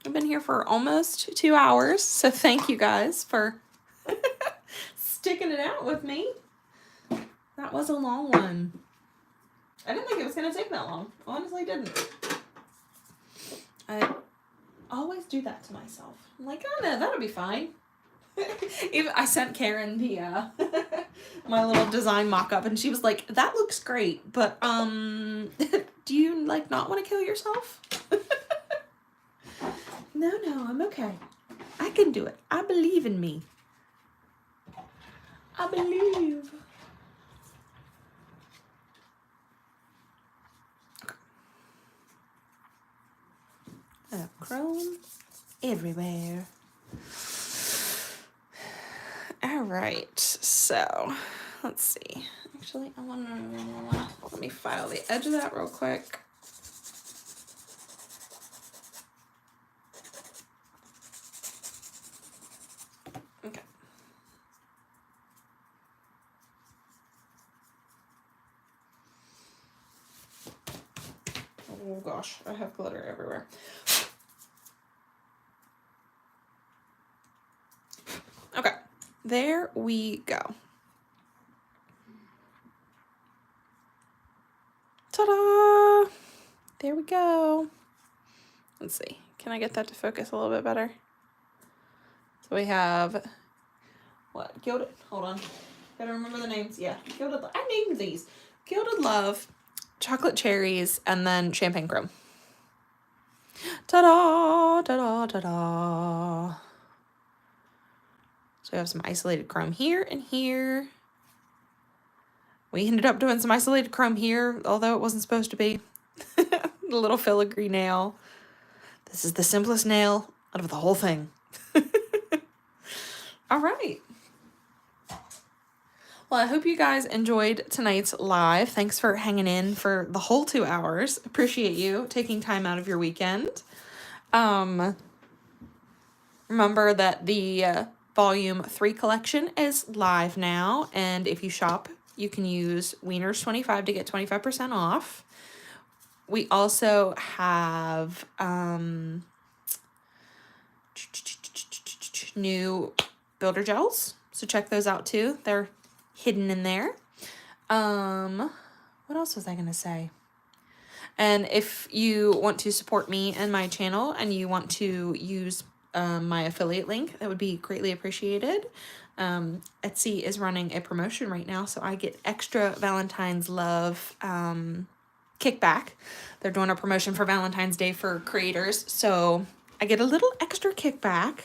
I've been here for almost 2 hours, so thank you guys for sticking it out with me. That was a long one. I didn't think it was going to take that long. Honestly, didn't. I always do that to myself. I'm like, oh no, that'll be fine. Even I sent Karen the my little design mock-up, and she was like, that looks great, but do you like not want to kill yourself? No, I'm okay. I can do it. I believe in me. I believe. I have chrome everywhere. All right, so let's see. Actually, I want to let me file the edge of that real quick. Okay. Oh gosh, I have glitter everywhere. Okay, there we go. Ta-da! There we go. Let's see. Can I get that to focus a little bit better? So we have what? Gilded. Hold on. Gotta remember the names. Yeah. Gilded. I named these. Gilded Love, Chocolate Cherries, and then Champagne Chrome. Ta-da! Ta-da! Ta-da! So we have some isolated chrome here and here. We ended up doing some isolated chrome here, although it wasn't supposed to be. The little filigree nail. This is the simplest nail out of the whole thing. All right. Well, I hope you guys enjoyed tonight's live. Thanks for hanging in for the whole 2 hours. Appreciate you taking time out of your weekend. Remember that the Volume 3 collection is live now, and if you shop, you can use Wieners25 to get 25% off. We also have new builder gels, so check those out too. They're hidden in there. What else was I gonna say? And if you want to support me and my channel and you want to use my affiliate link, that would be greatly appreciated. Etsy is running a promotion right now, so I get extra Valentine's love kickback. They're doing a promotion for Valentine's Day for creators, so I get a little extra kickback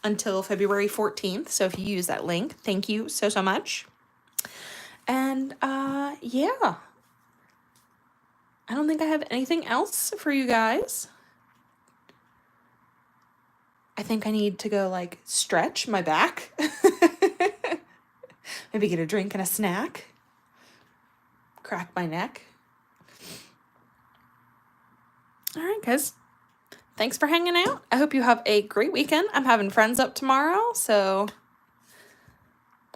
until February 14th. So if you use that link, thank you so much. And yeah, I don't think I have anything else for you guys. I think I need to go like stretch my back. Maybe get a drink and a snack. Crack my neck. All right, guys. Thanks for hanging out. I hope you have a great weekend. I'm having friends up tomorrow, so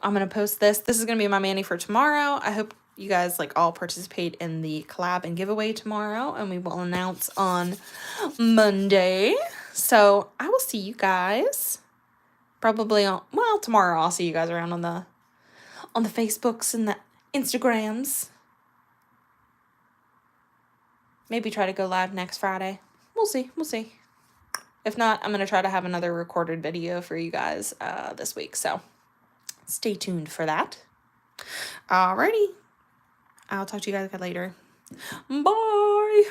I'm going to post this. This is going to be my mani for tomorrow. I hope you guys like all participate in the collab and giveaway tomorrow, and we will announce on Monday. So I will see you guys probably on, well, tomorrow I'll see you guys around on the Facebooks and the Instagrams. Maybe try to go live next Friday. We'll see. We'll see. If not, I'm going to try to have another recorded video for you guys this week. So stay tuned for that. Alrighty. I'll talk to you guys later. Bye.